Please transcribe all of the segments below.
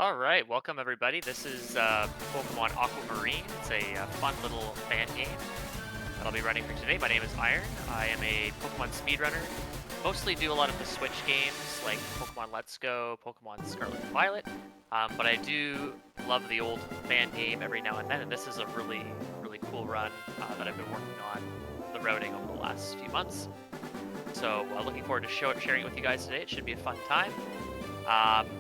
Alright, welcome everybody. This is Pokemon Aquamarine. It's a fun little fan game that I'll be running for today. My name is Iron. I am a Pokemon speedrunner. Mostly do a lot of the Switch games like Pokemon Let's Go, Pokemon Scarlet and Violet. But I do love the old fan game every now and then, and this is a really cool run that I've been working on the routing over the last few months. So looking forward to sharing it with you guys today. It should be a fun time.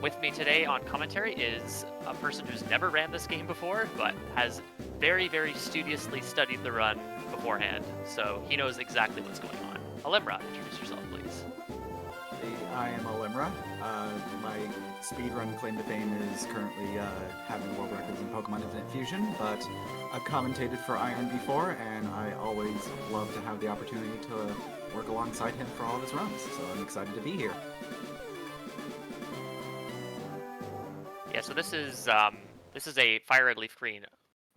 With me today on commentary is a person who's never ran this game before, but has very studiously studied the run beforehand, so he knows exactly what's going on. Alimra, introduce yourself, please. Hey, I am Alimra. My speedrun claim to fame is currently having world records in Pokemon Infinite Fusion, but I've commentated for Iron before, and I always love to have the opportunity to work alongside him for all of his runs, so I'm excited to be here. Yeah, so this is a Fire Red Leaf Green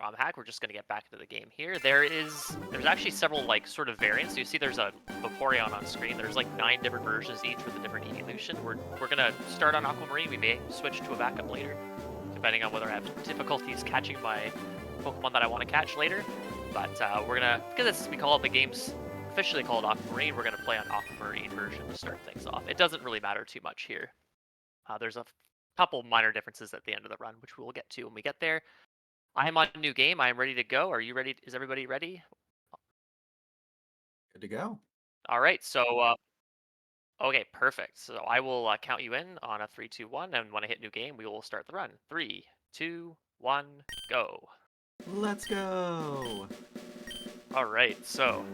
ROM hack. We're just gonna get back into the game here. There's actually several sort of variants. You see there's a Vaporeon on screen. There's like 9 different versions each with a different evolution. We're gonna start on Aquamarine. We may switch to a backup later, depending on whether I have difficulties catching my Pokemon that I want to catch later. But we're gonna, because we call it the game's officially called Aquamarine, we're gonna play on Aquamarine version to start things off. It doesn't really matter too much here. There's a couple minor differences at the end of the run, which we'll get to when we get there. I am on a new game. I am ready to go. Are you ready? Is everybody ready? Good to go. All right. So, okay, perfect. So I will count you in on a 3, 2, 1, and when I hit new game, we will start the run. 3, 2, 1, go. Let's go! All right. So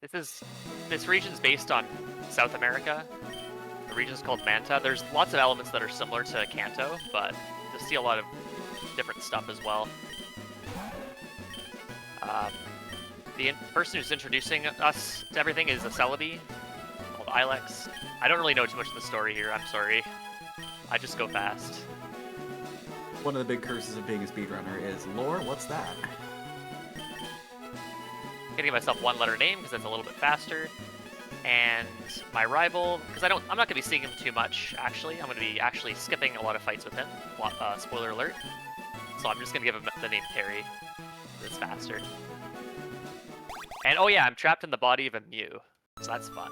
this region's based on South America. The region's called Manta. There's lots of elements that are similar to Kanto, but you'll see a lot of different stuff as well. The person who's introducing us to everything is a Celebi called Ilex. I don't really know too much of the story here, I'm sorry. I just go fast. One of the big curses of being a speedrunner is lore. What's that? I'm gonna give myself one letter name because that's a little bit faster. And my rival, because I'm not going to be seeing him too much, actually. I'm going to be actually skipping a lot of fights with him. Spoiler alert. So I'm just going to give him the name Terry. It's faster. And oh yeah, I'm trapped in the body of a Mew. So that's fun.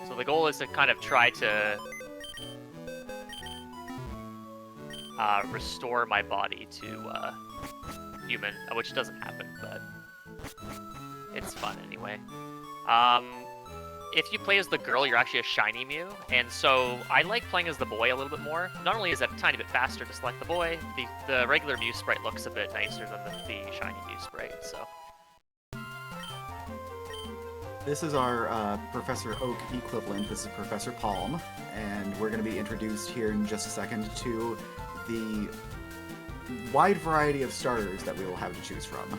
So the goal is to kind of try to restore my body to human, which doesn't happen, but it's fun anyway. If you play as the girl, you're actually a shiny Mew, and so I like playing as the boy a little bit more. Not only is it a tiny bit faster to select the boy, the regular Mew sprite looks a bit nicer than the shiny Mew sprite, so. This is our Professor Oak equivalent. This is Professor Palm, and we're going to be introduced here in just a second to the wide variety of starters that we will have to choose from.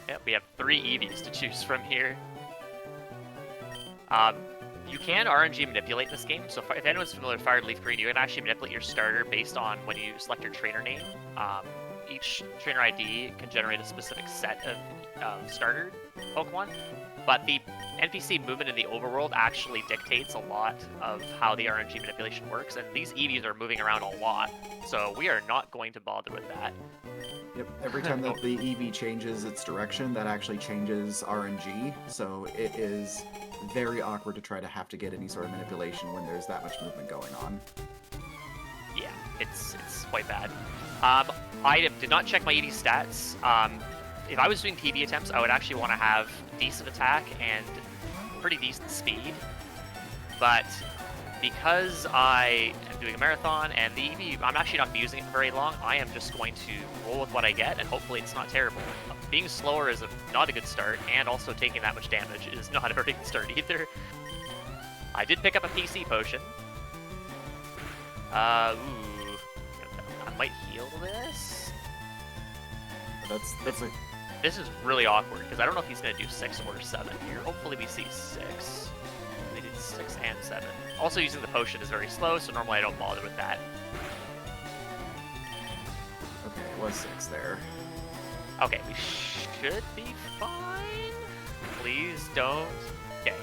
Yeah, we have 3 Eevees to choose from here. You can RNG manipulate this game, so if anyone's familiar with Fire Leaf Green, you can actually manipulate your starter based on when you select your trainer name. Each trainer ID can generate a specific set of starter Pokemon, but the NPC movement in the overworld actually dictates a lot of how the RNG manipulation works, and these Eevees are moving around a lot, so we are not going to bother with that. Yep, every time that the EV changes its direction, that actually changes RNG, so it is very awkward to try to have to get any sort of manipulation when there's that much movement going on. Yeah, it's quite bad. I did not check my EV stats. If I was doing PB attempts, I would actually want to have decent attack and pretty decent speed, but because I am doing a marathon and the EV, I'm actually not going to be using it for very long, I am just going to roll with what I get, and hopefully it's not terrible. Being slower is not a good start, and also taking that much damage is not a very good start either. I did pick up a PC potion. I might heal this. This is really awkward, because I don't know if he's going to do 6 or 7 here. Hopefully we see 6. They did 6 and 7. Also, using the potion is very slow, so normally I don't bother with that. Okay, it was 6 there. Okay, we should be fine. Please don't. Okay.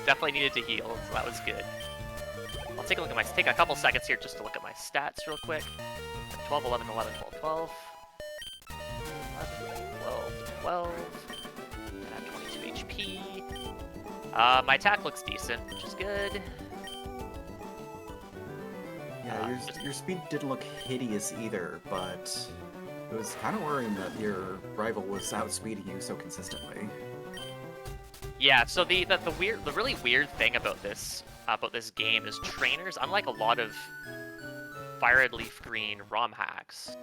Definitely needed to heal, so that was good. I'll take a look at take a couple seconds here just to look at my stats real quick. 12, 11, 11, 12, 12. 11, 12, 12. I have 22 HP. My attack looks decent, which is good. Yeah, your speed didn't look hideous either, but it was kind of worrying that your rival was outspeeding you so consistently. Yeah, so the really weird thing about this game is trainers, unlike a lot of Fire Red Leaf Green ROM hacks,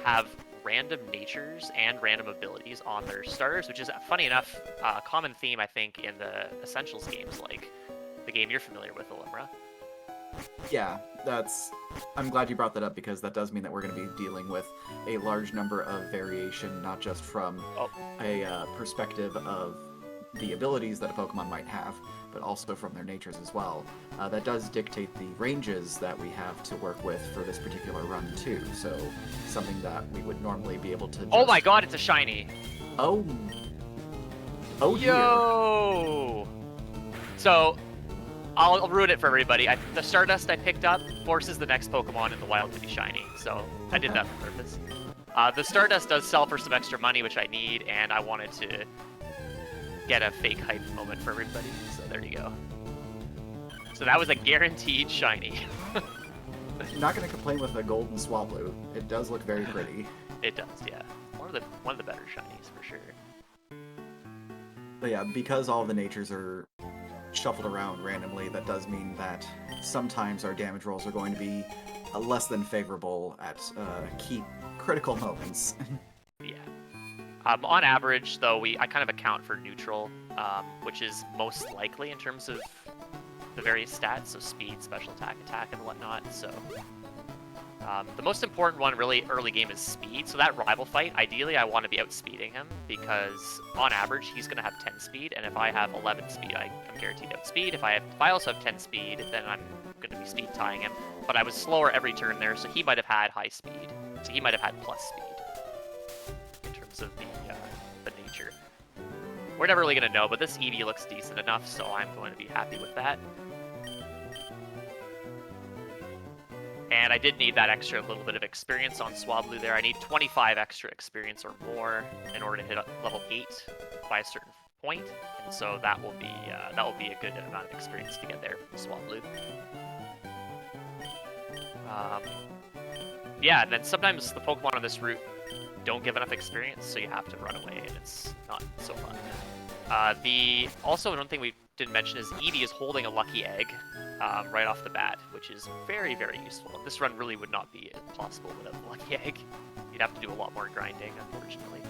have random natures and random abilities on their starters, which is, funny enough, a common theme I think in the Essentials games, like the game you're familiar with, Olimra. Yeah, I'm glad you brought that up, because that does mean that we're going to be dealing with a large number of variation, not just from a perspective of the abilities that a Pokemon might have, but also from their natures as well. That does dictate the ranges that we have to work with for this particular run too, so something that we would normally be able to just... Oh my god, it's a shiny! Oh dear. Yo! So, I'll ruin it for everybody. The Stardust I picked up forces the next Pokemon in the wild to be shiny, so I did that on purpose. The Stardust does sell for some extra money, which I need, and I wanted to get a fake hype moment for everybody, so there you go. So that was a guaranteed shiny. Not going to complain with a golden Swablu. It does look very pretty. It does, yeah. One of the better shinies for sure. But yeah, because all the natures are shuffled around randomly, that does mean that sometimes our damage rolls are going to be less than favorable at key critical moments. Yeah. On average, though, I kind of account for neutral, which is most likely in terms of the various stats, so speed, special attack, and whatnot. So the most important one really early game is speed. So that rival fight, ideally I want to be outspeeding him, because on average he's going to have 10 speed, and if I have 11 speed, I'm guaranteed to outspeed. If I also have 10 speed, then I'm going to be speed tying him. But I was slower every turn there, so he might have had high speed. So he might have had plus speed in terms of the nature. We're never really going to know, but this Eevee looks decent enough, so I'm going to be happy with that. And I did need that extra little bit of experience on Swablu there. I need 25 extra experience or more in order to hit level 8 by a certain point, and so that will be a good amount of experience to get there from Swablu. Yeah, and then sometimes the Pokemon on this route don't give enough experience, so you have to run away, and it's not so fun. Also, one thing we didn't mention is Eevee is holding a lucky egg right off the bat, which is very, very useful. This run really would not be possible without the lucky egg. You'd have to do a lot more grinding, unfortunately.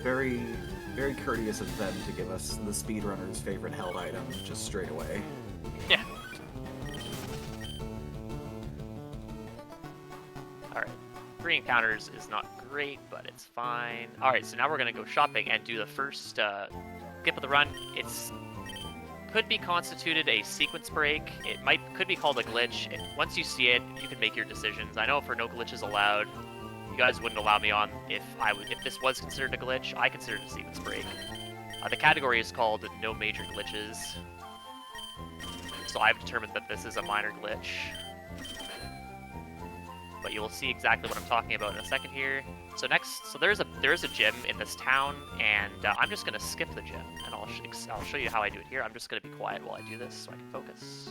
Very, very courteous of them to give us the speedrunner's favorite held item just straight away. Yeah. Alright. 3 encounters is not great, but it's fine. Alright, so now we're going to go shopping and do the first skip of the run. It's could be constituted a sequence break. It could be called a glitch. Once you see it, you can make your decisions. I know for no glitches allowed, you guys wouldn't allow me on if this was considered a glitch. I consider it a sequence break. The category is called no major glitches. So I've determined that this is a minor glitch. But you will see exactly what I'm talking about in a second here. So there's a gym in this town, and I'm just gonna skip the gym, and I'll show you how I do it here. I'm just gonna be quiet while I do this so I can focus.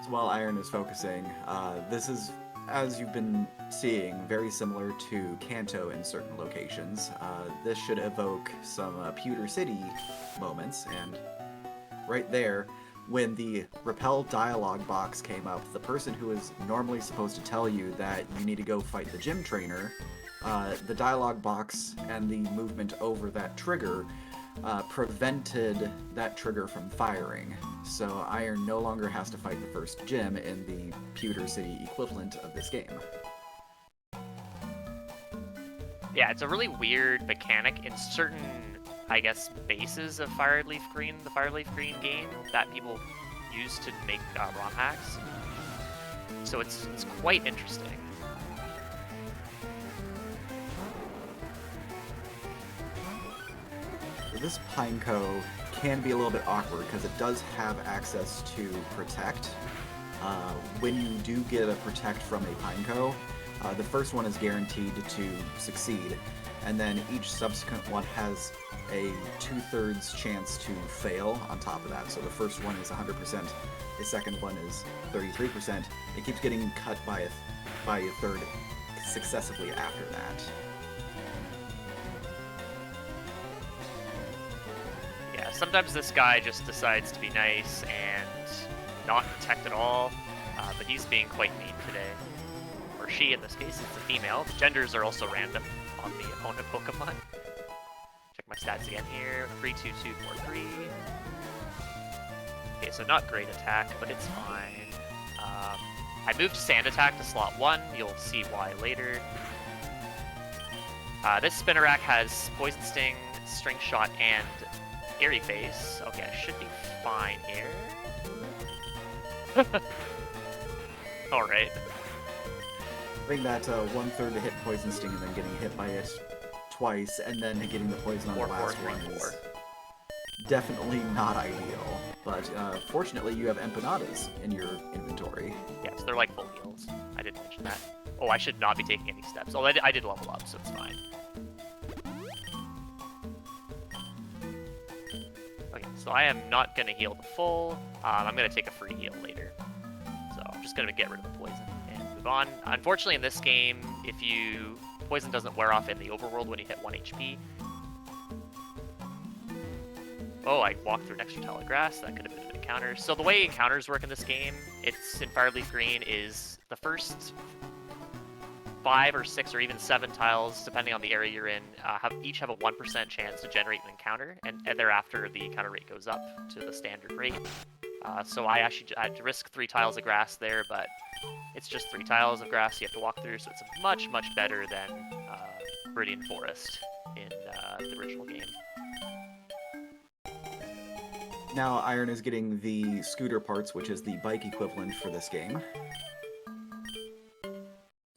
So while Iron is focusing, this is, as you've been seeing, very similar to Kanto in certain locations. This should evoke some Pewter City moments, and right there, when the Repel dialogue box came up, the person who is normally supposed to tell you that you need to go fight the gym trainer, the dialogue box and the movement over that trigger prevented that trigger from firing. So Iron no longer has to fight the first gym in the Pewter City equivalent of this game. Yeah, it's a really weird mechanic in certain, I guess, bases of the Fire Red Leaf Green game that people use to make ROM hacks. So it's quite interesting. this Pineco can be a little bit awkward because it does have access to Protect. When you do get a Protect from a Pineco, the first one is guaranteed to succeed, and then each subsequent one has a 2/3 chance to fail on top of that. So the first one is 100%, the second one is 33%. It keeps getting cut by a third successively after that. Yeah, sometimes this guy just decides to be nice and not protect at all, but he's being quite mean today. Or she, in this case, it's a female. The genders are also random on the opponent Pokemon. Check my stats again here. 3-2-2-4-3. Okay, so not great attack, but it's fine. I moved Sand Attack to slot 1. You'll see why later. This Spinarak has Poison Sting, String Shot, and Airy Face. Okay, I should be fine here. Alright. Having that 1/3 to hit Poison Sting and then getting hit by it twice and then getting the poison on the last one is definitely not ideal. But fortunately, you have empanadas in your inventory. Yes, they're like full heals. I didn't mention that. Oh, I should not be taking any steps. Oh, I did level up, so it's fine. Okay, so I am not going to heal the full. I'm going to take a free heal later. So I'm just going to get rid of the poison and move on. Unfortunately, in this game, poison doesn't wear off in the overworld when you hit 1 HP. Oh, I walked through an extra tile of grass. That could have been an encounter. So the way encounters work in this game, it's in Fireleaf Green, is the first 5 or 6 or even 7 tiles, depending on the area you're in, each have a 1% chance to generate an encounter, and thereafter the encounter rate goes up to the standard rate. So I had to risk 3 tiles of grass there, but it's just 3 tiles of grass you have to walk through, so it's much, much better than Viridian Forest in the original game. Now Iron is getting the scooter parts, which is the bike equivalent for this game.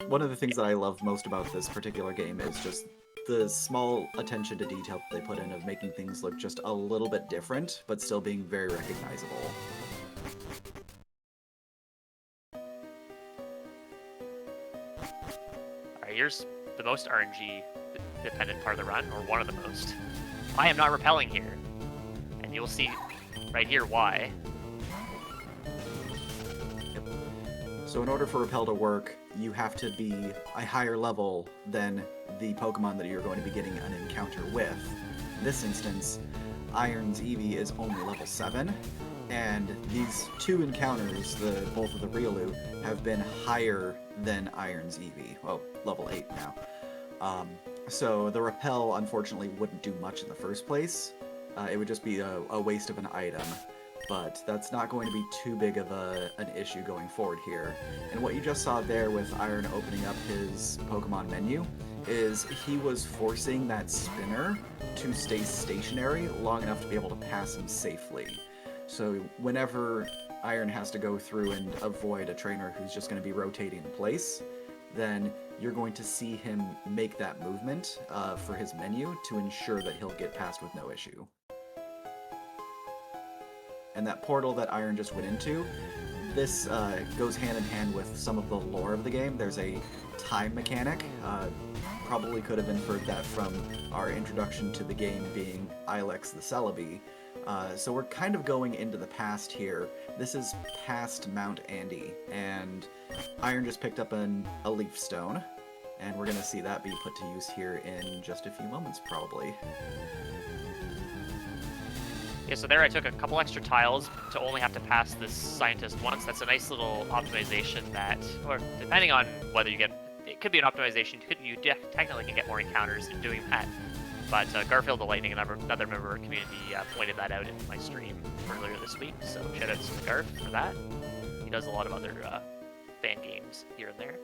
One of the things that I love most about this particular game is just the small attention to detail that they put in of making things look just a little bit different, but still being very recognizable. Alright, here's the most RNG dependent part of the run, or one of the most. I am not repelling here, and you'll see right here why. So in order for Repel to work, you have to be a higher level than the Pokemon that you're going to be getting an encounter with. In this instance, Iron's Eevee is only level 7, and these 2 encounters, both of the Riolu, have been higher than Iron's Eevee. Well, level 8 now. So the Repel, unfortunately, wouldn't do much in the first place. It would just be a waste of an item. But that's not going to be too big of an issue going forward here. And what you just saw there with Iron opening up his Pokemon menu is he was forcing that spinner to stay stationary long enough to be able to pass him safely. So whenever Iron has to go through and avoid a trainer who's just going to be rotating in place, then you're going to see him make that movement for his menu to ensure that he'll get past with no issue. And that portal that Iron just went into, this goes hand in hand with some of the lore of the game. There's a time mechanic. Probably could have inferred that from our introduction to the game being Ilex the Celebi. So we're kind of going into the past here. This is past Mount Andy, and Iron just picked up a leaf stone, and we're going to see that be put to use here in just a few moments, probably. Yeah, so there I took a couple extra tiles to only have to pass this scientist once. That's a nice little optimization that, or depending on whether you get, it could be an optimization, you technically can get more encounters in doing that. But Garfield the Lightning, another member of our community, pointed that out in my stream earlier this week, so shoutouts to Garf for that. He does a lot of other fan games here and there.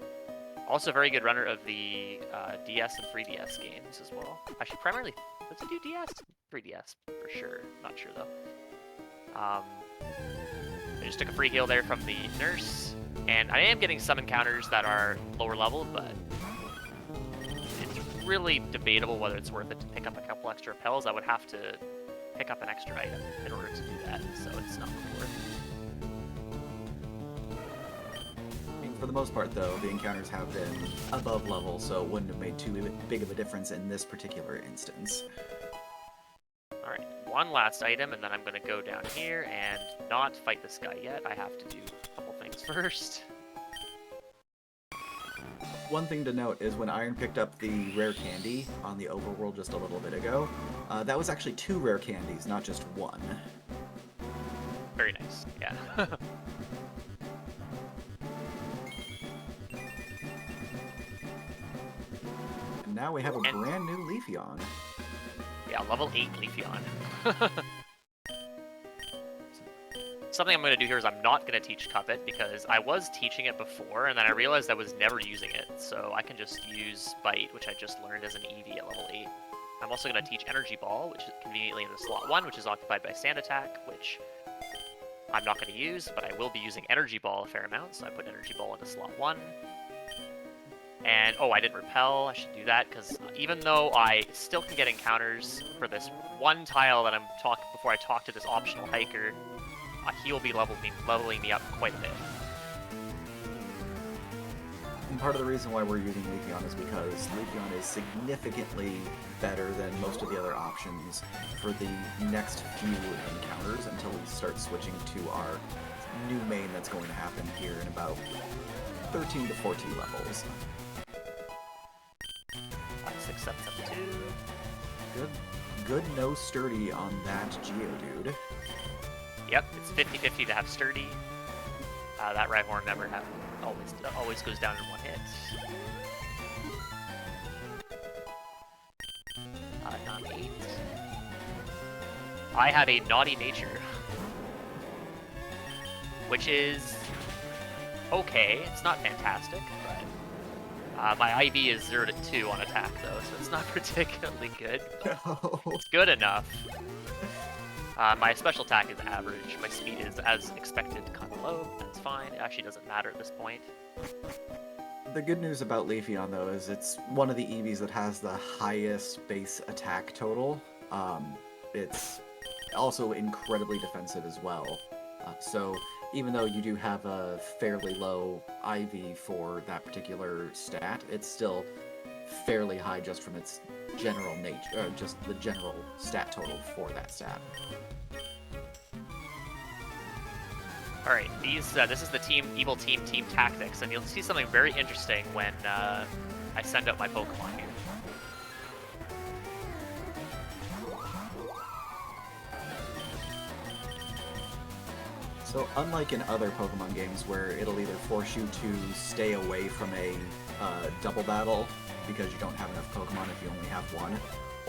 Also a very good runner of the DS and 3DS games as well. Actually, primarily, does he do DS? 3DS, for sure. Not sure, though. I just took a free heal there from the nurse, and I am getting some encounters that are lower level, but really debatable whether it's worth it to pick up a couple extra repels. I would have to pick up an extra item in order to do that, so it's not worth it. I mean, for the most part, though, the encounters have been above level, so it wouldn't have made too big of a difference in this particular instance. Alright, one last item, and then I'm going to go down here and not fight this guy yet. I have to do a couple things first. One thing to note is when Iron picked up the rare candy on the overworld just a little bit ago, that was actually 2 rare candies, not just 1. Very nice, yeah. And now we have a brand new Leafeon. Yeah, level 8 Leafeon. Something I'm going to do here is I'm not going to teach Covet, because I was teaching it before, and then I realized I was never using it, so I can just use Bite, which I just learned as an EV at level 8. I'm also going to teach Energy Ball, which is conveniently in the slot 1, which is occupied by Sand Attack, which I'm not going to use, but I will be using Energy Ball a fair amount, so I put Energy Ball into slot 1. And, oh, I didn't repel. I should do that, because even though I still can get encounters for this one tile that I'm talking before I talk to this optional hiker, he will be leveling me up quite a bit. And part of the reason why we're using Leafeon is because Leafeon is significantly better than most of the other options for the next few encounters until we start switching to our new main that's going to happen here in about 13 to 14 levels. 5, 6, 7, 7, 2. Good no sturdy on that Geodude. Yep, it's 50-50 to have sturdy. That Rhyhorn never always goes down in 1 hit. Not 8. I have a naughty nature, which is okay. It's not fantastic, but my IV is 0 to 2 on attack though, so it's not particularly good. No. It's good enough. My special attack is average. My speed is, as expected, kind of low. That's fine. It actually doesn't matter at this point. The good news about Leafeon, though, is it's one of the EVs that has the highest base attack total. It's also incredibly defensive as well. So even though you do have a fairly low IV for that particular stat, it's still fairly high just from its general nature, just the general stat total for that stat. All right, this is the evil team tactics, and you'll see something very interesting when I send out my Pokemon here. So unlike in other Pokemon games where it'll either force you to stay away from a double battle because you don't have enough Pokemon if you only have one,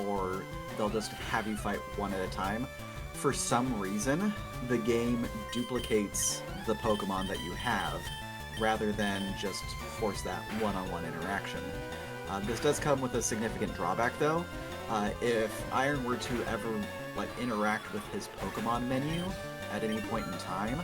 or they'll just have you fight one at a time, for some reason, the game duplicates the Pokemon that you have, rather than just force that one-on-one interaction. This does come with a significant drawback, though. If Iron were to ever interact with his Pokemon menu at any point in time,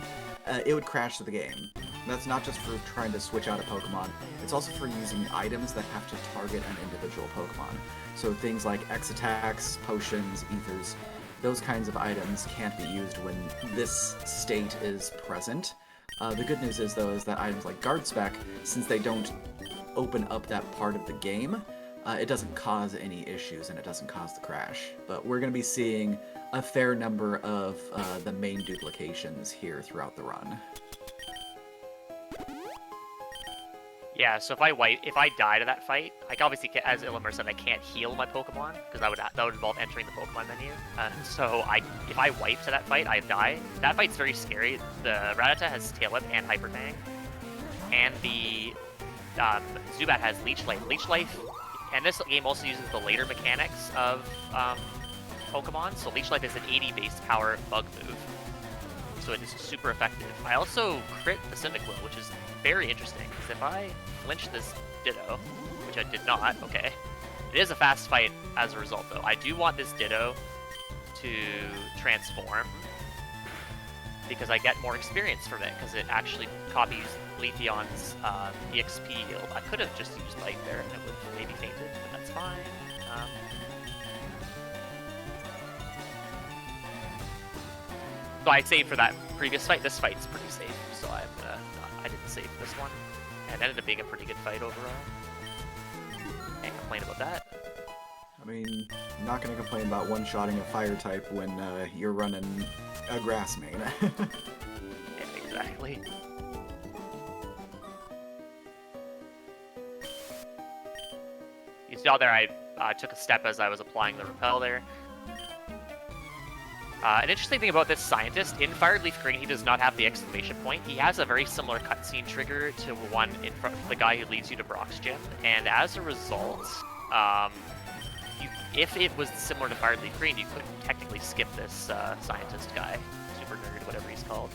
it would crash the game. That's not just for trying to switch out a Pokemon, it's also for using items that have to target an individual Pokemon. So things like X-Attacks, Potions, Ethers, those kinds of items can't be used when this state is present. The good news is, though, is that items like Guard Spec, since they don't open up that part of the game, it doesn't cause any issues and it doesn't cause the crash. But we're going to be seeing a fair number of the main duplications here throughout the run. Yeah, so if I die to that fight, like obviously as Illimer said, I can't heal my Pokemon because that would involve entering the Pokemon menu. So if I wipe to that fight, I die. That fight's very scary. The Rattata has Tail Whip and Hyper Fang, and the Zubat has Leech Life. Leech Life, and this game also uses the later mechanics of Pokemon. So Leech Life is an 80 base power bug move, so it is super effective. I also crit the Cyndaquil, which is very interesting, because if I flinch this Ditto, which I did not, okay, it is a fast fight as a result, though. I do want this Ditto to transform, because I get more experience from it, because it actually copies Leafeon's EXP yield. I could have just used Bite there, and it would have maybe fainted, but that's fine. So I saved for that previous fight. This fight's pretty safe, so I didn't save this one. And it ended up being a pretty good fight overall. Can't complain about that. I mean, I'm not going to complain about one-shotting a fire type when you're running a grass main. Yeah, exactly. You saw there I took a step as I was applying the repel there. An interesting thing about this scientist, in Fired Leaf Green, he does not have the exclamation point. He has a very similar cutscene trigger to one in front of the guy who leads you to Brock's gym, and as a result, if it was similar to Fired Leaf Green, you could technically skip this scientist guy, super nerd, whatever he's called.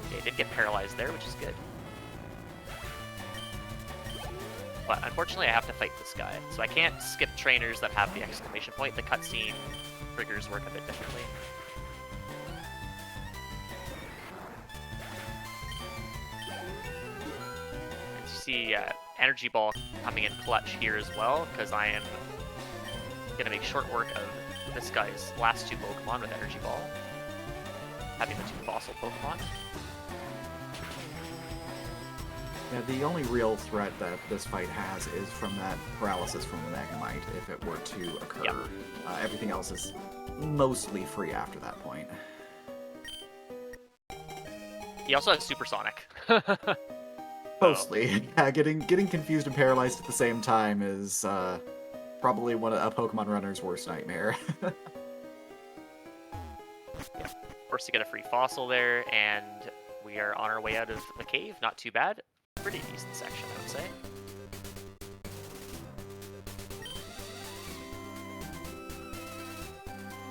Okay, did get paralyzed there, which is good. But unfortunately, I have to fight this guy, so I can't skip trainers that have the exclamation point. The cutscene triggers work a bit differently. And you see Energy Ball coming in clutch here as well, because I am going to make short work of this guy's last two Pokemon with Energy Ball, having the two fossil Pokemon. Yeah, the only real threat that this fight has is from that paralysis from the Magnemite, if it were to occur. Yep. Everything else is mostly free after that point. He also has Supersonic. Mostly. Yeah, getting confused and paralyzed at the same time is probably a Pokemon runner's worst nightmare. Yeah. Forced to get a free fossil there, and we are on our way out of the cave. Not too bad. Pretty decent section, I would say.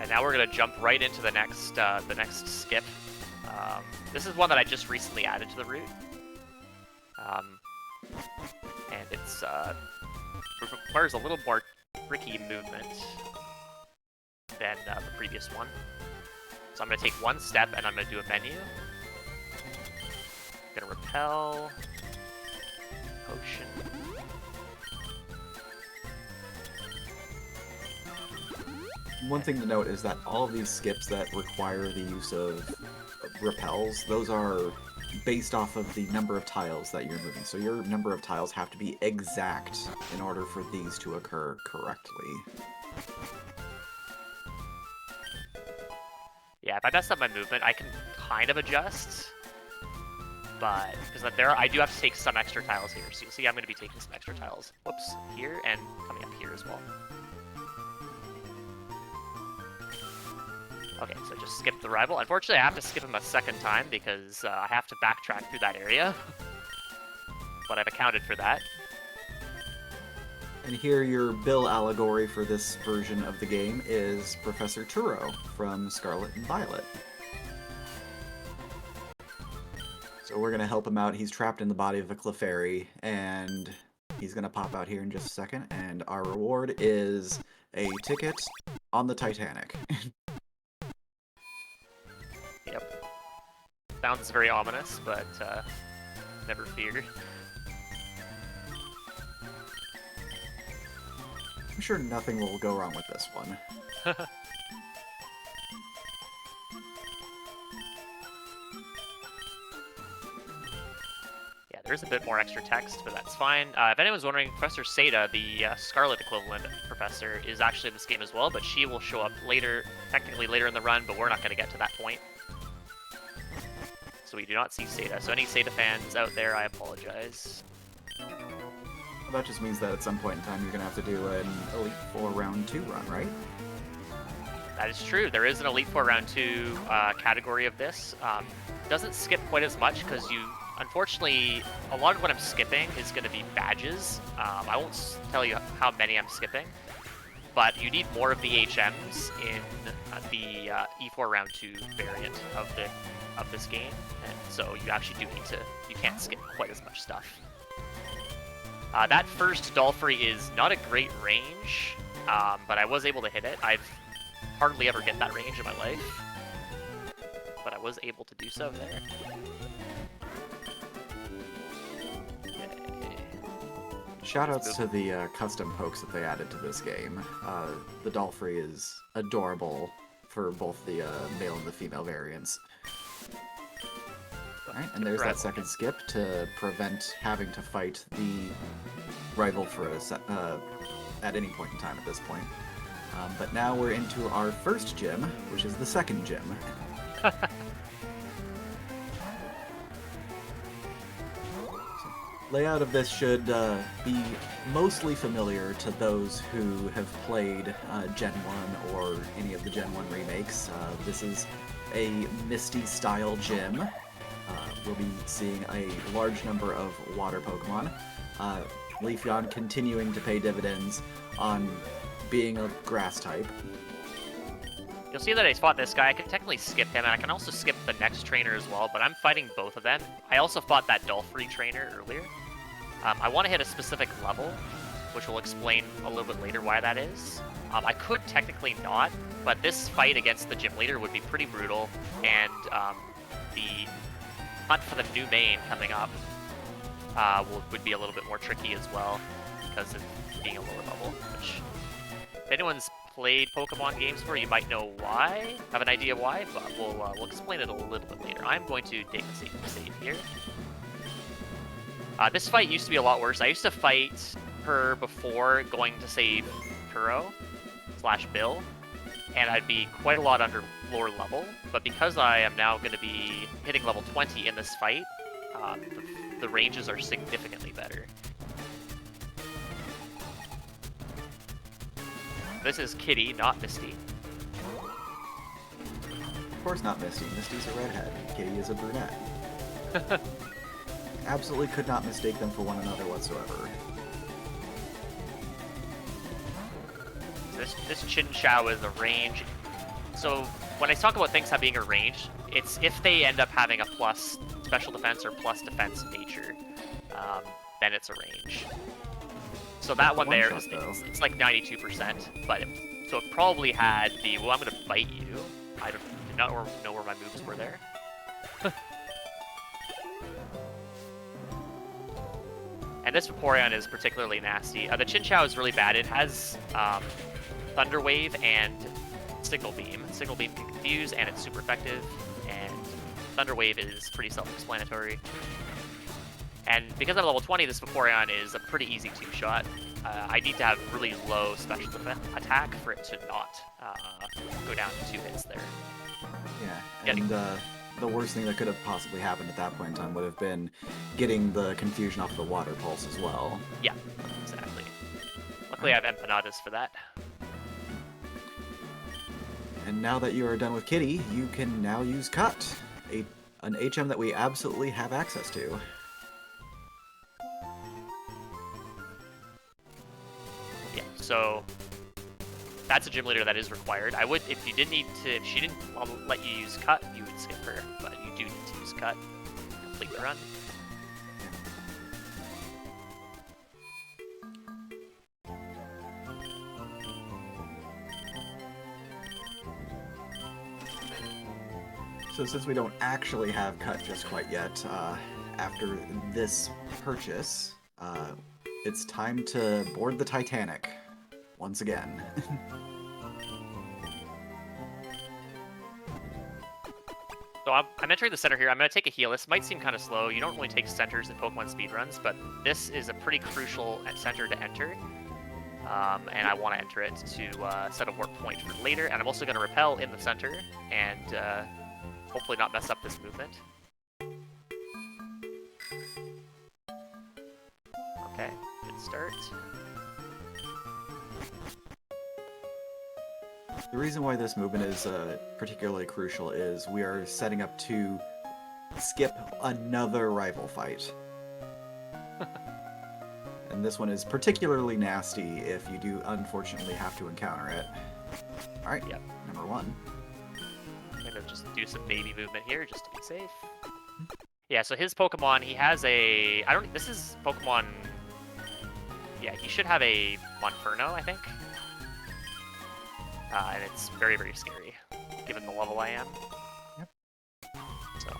And now we're gonna jump right into the next skip. This is one that I just recently added to the route, and it's requires a little more tricky movement than the previous one. So I'm gonna take one step and I'm gonna do a menu. Gonna repel. Potion. One thing to note is that all of these skips that require the use of repels, those are based off of the number of tiles that you're moving. So your number of tiles have to be exact in order for these to occur correctly. Yeah, if I mess up my movement, I can kind of adjust. But, because I do have to take some extra tiles here. So you'll see I'm going to be taking some extra tiles. Whoops, here, and coming up here as well. Okay, so just skip the rival. Unfortunately, I have to skip him a second time because I have to backtrack through that area. But I've accounted for that. And here your Bill allegory for this version of the game is Professor Turo from Scarlet and Violet. So we're going to help him out. He's trapped in the body of a Clefairy, and he's going to pop out here in just a second, and our reward is a ticket on the Titanic. Yep. Sounds very ominous, but never fear. I'm sure nothing will go wrong with this one. There's a bit more extra text, but that's fine. If anyone's wondering, Professor Seda, the Scarlet equivalent professor, is actually in this game as well, but she will show up later, technically later in the run, but we're not going to get to that point. So we do not see Seda. So any Seda fans out there, I apologize. Well, that just means that at some point in time you're going to have to do an Elite Four Round 2 run, right? That is true. There is an Elite Four Round 2 category of this. Doesn't skip quite as much because unfortunately, a lot of what I'm skipping is going to be badges. I won't tell you how many I'm skipping, but you need more of the HMs in the E4 Round 2 variant of this game, and so you actually do need to, you can't skip quite as much stuff. That first Dolphrey is not a great range, but I was able to hit it. I've hardly ever hit that range in my life. but I was able to do so there. Yay. Shoutouts to the custom pokes that they added to this game. The Dolphrey is adorable for both the male and the female variants. Alright, and there's that second skip to prevent having to fight the rival for at any point in time at this point. But now we're into our first gym, which is the second gym. Layout of this should be mostly familiar to those who have played Gen 1 or any of the Gen 1 remakes. This is a Misty-style gym. We'll be seeing a large number of water Pokemon. Leafeon continuing to pay dividends on being a grass type. You'll see that I fought this guy. I can technically skip him, and I can also skip the next trainer as well, but I'm fighting both of them. I also fought that Dolphrey trainer earlier. I want to hit a specific level, which we'll explain a little bit later why that is. I could technically not, but this fight against the gym leader would be pretty brutal, and the hunt for the new main coming up would be a little bit more tricky as well, because of being a lower level, which if anyone's played Pokemon games before, you might know why, have an idea why, but we'll explain it a little bit later. I'm going to take the save here. This fight used to be a lot worse. I used to fight her before going to save Kuro/Bill, and I'd be quite a lot under lower level, but because I am now going to be hitting level 20 in this fight, the ranges are significantly better. This is Kitty, not Misty. Of course not Misty. Misty's a redhead. Kitty is a brunette. Absolutely could not mistake them for one another whatsoever. This Chinchou is a range. So when I talk about things being a range, it's if they end up having a plus special defense or plus defense nature, then it's a range. So that one there, it's like 92%, but so it probably had the, well, I'm going to bite you. I did not know where my moves were there. And this Vaporeon is particularly nasty. The Chinchou is really bad. It has Thunder Wave and Signal Beam. Signal Beam can confuse, and it's super effective. And Thunder Wave is pretty self-explanatory. And because I'm level 20, this Vaporeon is a pretty easy two-shot. I need to have really low special attack for it to not go down to 2 hits there. Yeah, and the worst thing that could have possibly happened at that point in time would have been getting the confusion off of the Water Pulse as well. Yeah, exactly. Luckily I have Empanadas for that. And now that you are done with Kitty, you can now use Cut, an HM that we absolutely have access to. Yeah, so that's a gym leader that is required. I would, if you didn't need to, if she didn't let you use Cut, you would skip her, but you do need to use Cut to complete the run. So since we don't actually have Cut just quite yet, after this purchase, it's time to board the Titanic once again. So I'm entering the center here. I'm going to take a heal. This might seem kind of slow. You don't really take centers in Pokemon speedruns, but this is a pretty crucial center to enter. And I want to enter it to set a warp point for later. And I'm also going to repel in the center and hopefully not mess up this movement. Okay, good start. The reason why this movement is particularly crucial is we are setting up to skip another rival fight. And this one is particularly nasty if you do unfortunately have to encounter it. Alright, Yep. number 1. I'm going to just do some baby movement here just to be safe. Yeah, so his Pokemon, he has a... this is Pokemon... Yeah, he should have a Monferno, I think. And it's very, very scary, given the level I am. Yep.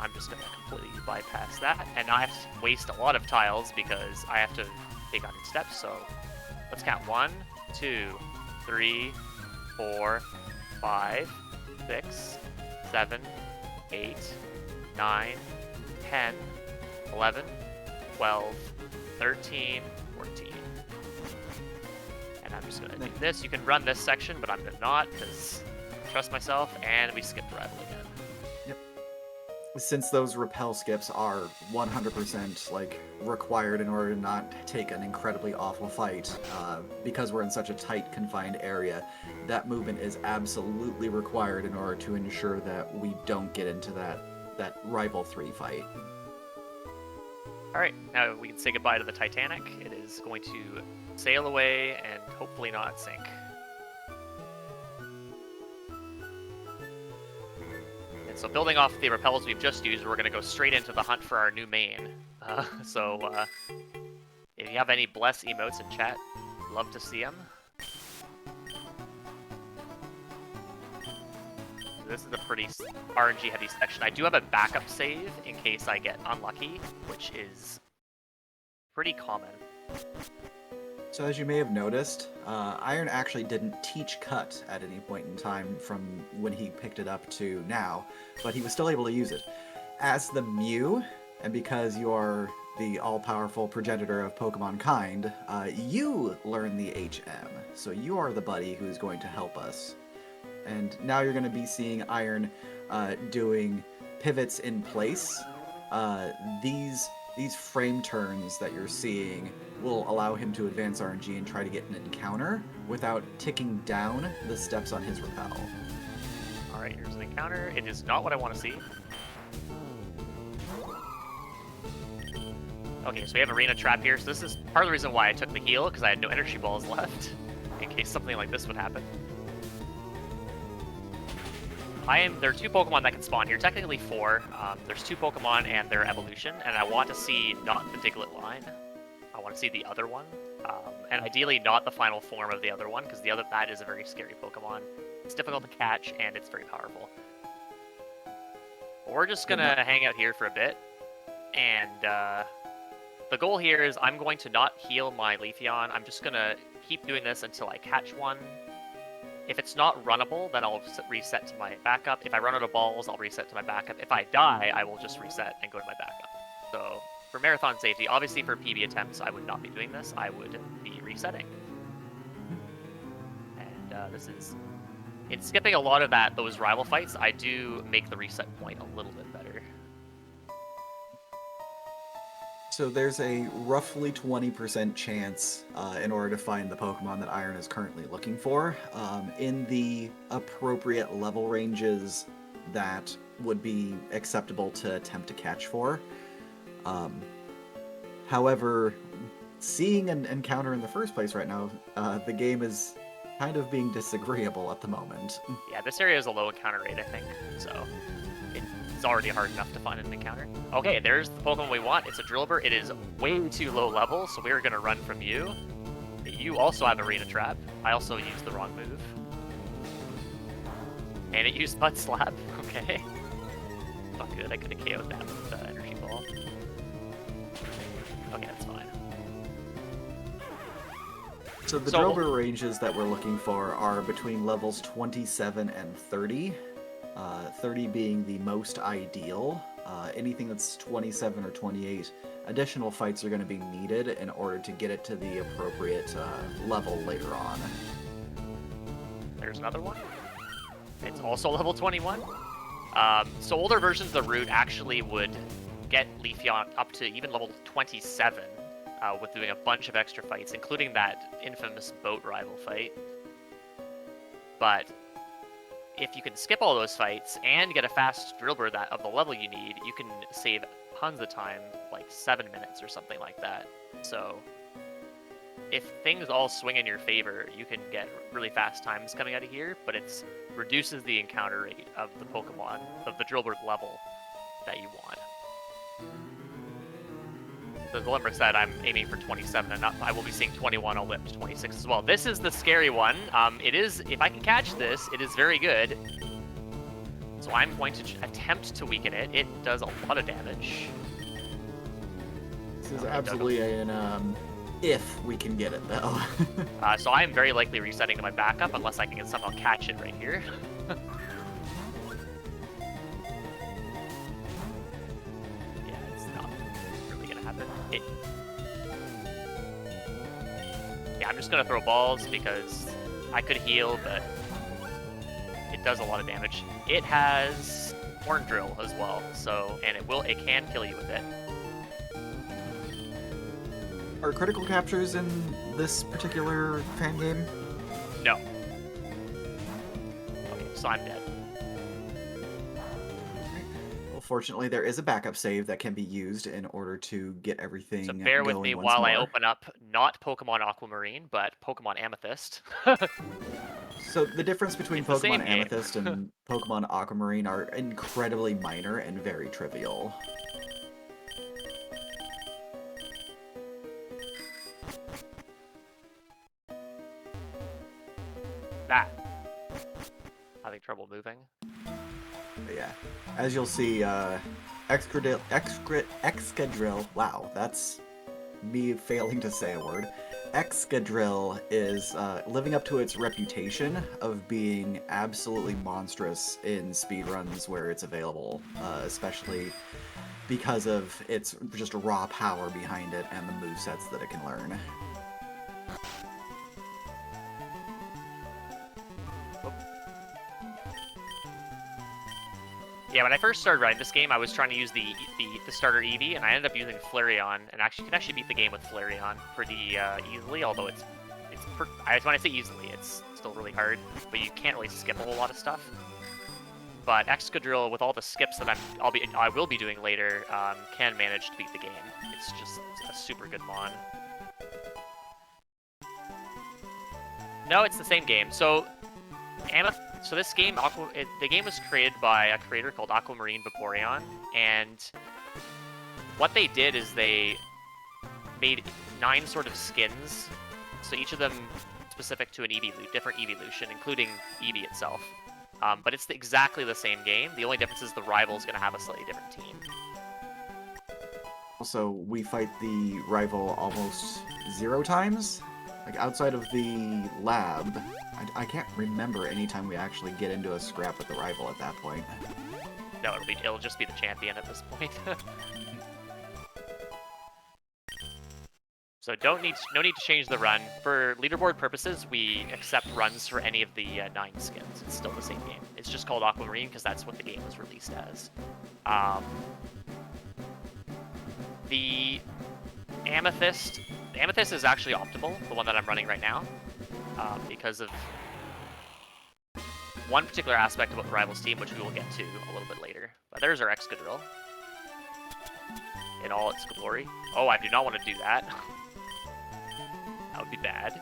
I'm just going to completely bypass that. And now I have to waste a lot of tiles because I have to take 100 steps. So let's count 1, 2, 3, 4, 5, 6, 7, 8, 9, 10, 11, 12, 13, 14. And I'm just gonna do this. You can run this section, but I'm gonna not, because I trust myself, and we skipped rival again. Yep. Since those repel skips are 100% like required in order to not take an incredibly awful fight, because we're in such a tight, confined area, that movement is absolutely required in order to ensure that we don't get into that rival 3 fight. Alright, now we can say goodbye to the Titanic. It is going to sail away and hopefully not sink. And so building off the repels we've just used, we're going to go straight into the hunt for our new main. If you have any bless emotes in chat, love to see them. This is a pretty RNG heavy section. I do have a backup save in case I get unlucky, which is pretty common. So as you may have noticed, Iron actually didn't teach cut at any point in time from when he picked it up to now, but he was still able to use it. As the Mew, and because you are the all-powerful progenitor of Pokemon kind, you learn the HM, so you are the buddy who's going to help us. And now you're going to be seeing Iron doing pivots in place. These frame turns that you're seeing will allow him to advance RNG and try to get an encounter without ticking down the steps on his repel. Alright, here's an encounter. It is not what I want to see. Okay, so we have Arena Trap here. So this is part of the reason why I took the heal, because I had no energy balls left, in case something like this would happen. There are 2 Pokemon that can spawn here, technically 4. There's 2 Pokemon and their evolution, and I want to see not the Diglett line. I want to see the other one, and ideally not the final form of the other one, because that is a very scary Pokemon. It's difficult to catch, and it's very powerful. We're just gonna hang out here for a bit, and the goal here is I'm going to not heal my Leafeon. I'm just gonna keep doing this until I catch one. If it's not runnable, then I'll reset to my backup. If I run out of balls, I'll reset to my backup. If I die, I will just reset and go to my backup. So, for marathon safety, obviously for PB attempts, I would not be doing this. I would be resetting. And in skipping a lot of those rival fights, I do make the reset point a little bit better. So there's a roughly 20% chance in order to find the Pokemon that Iron is currently looking for in the appropriate level ranges that would be acceptable to attempt to catch for. However, seeing an encounter in the first place right now, the game is kind of being disagreeable at the moment. Yeah, this area is a low encounter rate, I think, so it's already hard enough to find an encounter. Okay, there's the Pokemon we want. It's a Drillbur. It is way too low level, so we're going to run from you. You also have Arena Trap. I also used the wrong move. And it used Mud Slap. Okay. Not good. I could have KO'd that with the Energy Ball. Okay, that's fine. So the Drillbur ranges that we're looking for are between levels 27 and 30. 30 being the most ideal. Anything that's 27 or 28, additional fights are going to be needed in order to get it to the appropriate level later on. There's another one. It's also level 21. So older versions of the route actually would get Leafeon up to even level 27 with doing a bunch of extra fights, including that infamous boat rival fight. But if you can skip all those fights and get a fast Drillbur of the level you need, you can save tons of time, like 7 minutes or something like that. So if things all swing in your favor, you can get really fast times coming out of here, but it reduces the encounter rate of the Pokemon, of the Drillbur level that you want. The Limber said I'm aiming for 27, and I will be seeing 21 all the way up to 26 as well. This is the scary one. It is, if I can catch this, it is very good. So I'm going to attempt to weaken it. It does a lot of damage. This is absolutely an if we can get it, though. So I'm very likely resetting to my backup unless I can somehow catch it right here. Yeah, it's not really gonna happen. Yeah, I'm just gonna throw balls because I could heal, but it does a lot of damage. It has Horn Drill as well, so and it can kill you with it. Are critical captures in this particular fan game? No. Okay, so I'm dead. Well, fortunately, there is a backup save that can be used in order to get everything So bear with me once while more. I open up not Pokemon Aquamarine, but Pokemon Amethyst. So the difference between It's the same Pokemon game. Amethyst and Pokemon Aquamarine are incredibly minor and very trivial. That. Having trouble moving. But yeah, as you'll see, Excadrill, wow, that's me failing to say a word. Excadrill is living up to its reputation of being absolutely monstrous in speedruns where it's available, especially because of its just raw power behind it and the movesets that it can learn. Yeah, when I first started riding this game, I was trying to use the starter Eevee, and I ended up using Flareon, and can actually beat the game with Flareon pretty easily. Although when I say easily, it's still really hard, but you can't really skip a whole lot of stuff. But Excadrill, with all the skips that I will be doing later, can manage to beat the game. It's just a super good mon. No, it's the same game. So this game, the game was created by a creator called Aquamarine Vaporeon, and what they did is they made 9 sort of skins, so each of them specific to an different evolution, including Eevee itself. But it's exactly the same game. The only difference is the rival is going to have a slightly different team. Also, we fight the rival almost 0 times. Like, outside of the lab, I can't remember any time we actually get into a scrap with the rival at that point. No, it'll just be the champion at this point. So no need to change the run. For leaderboard purposes, we accept runs for any of the 9 skins. It's still the same game. It's just called Aquamarine because that's what the game was released as. The Amethyst is actually optimal, the one that I'm running right now, because of one particular aspect about the Rivals team, which we will get to a little bit later. But there's our Excadrill in all its glory. Oh, I do not want to do that. That would be bad.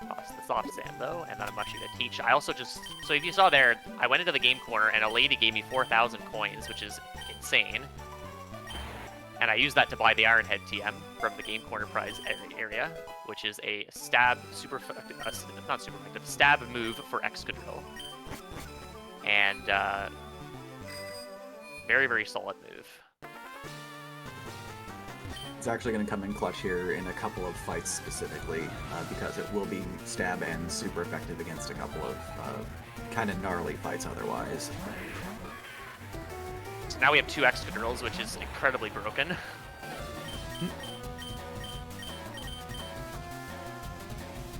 Toss the soft sand, though, and then I'm actually going to teach. I also so if you saw there, I went into the game corner, and a lady gave me 4,000 coins, which is insane. And I used that to buy the Ironhead TM from the Game Corner prize area, which is a stab stab move for Excadrill. And very, very solid move. It's actually going to come in clutch here in a couple of fights specifically, because it will be stab and super effective against a couple of kind of gnarly fights otherwise. So now we have 2 Excadrills, which is incredibly broken.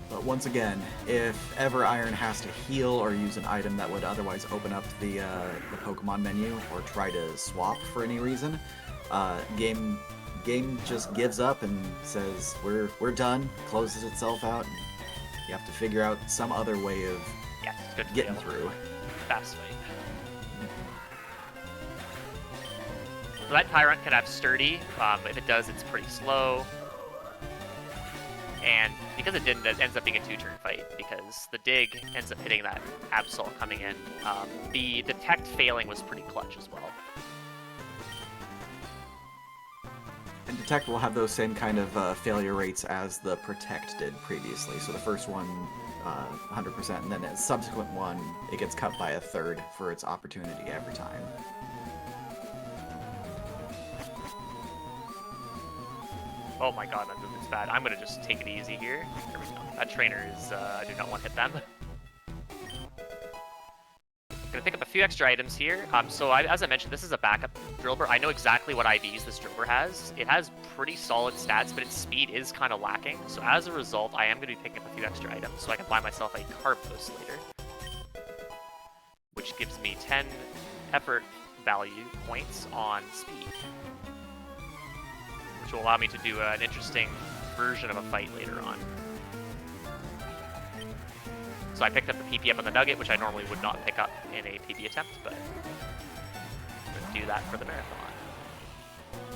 But once again, if ever Iron has to heal or use an item that would otherwise open up the Pokemon menu or try to swap for any reason, game just gives up and says we're done, closes itself out, and you have to figure out some other way of getting through. Fast way. So that Tyrant can have Sturdy. If it does, it's pretty slow. And because it didn't, it ends up being a 2-turn fight because the Dig ends up hitting that Absol coming in. The Detect failing was pretty clutch as well. And Detect will have those same kind of failure rates as the Protect did previously. So the first one 100%, and then a subsequent one, it gets cut by a third for its opportunity every time. Oh my god, that movement's bad. I'm gonna just take it easy here. There we go. That trainer is, I do not want to hit them. Gonna pick up a few extra items here. As I mentioned, this is a backup Drillbur. I know exactly what IVs this Drillbur has. It has pretty solid stats, but its speed is kind of lacking. So as a result, I am gonna be picking up a few extra items so I can buy myself a carb boost later, which gives me 10 effort value points on speed, which will allow me to do an interesting version of a fight later on. So I picked up the PP up on the Nugget, which I normally would not pick up in a PB attempt, but I'm going to do that for the marathon.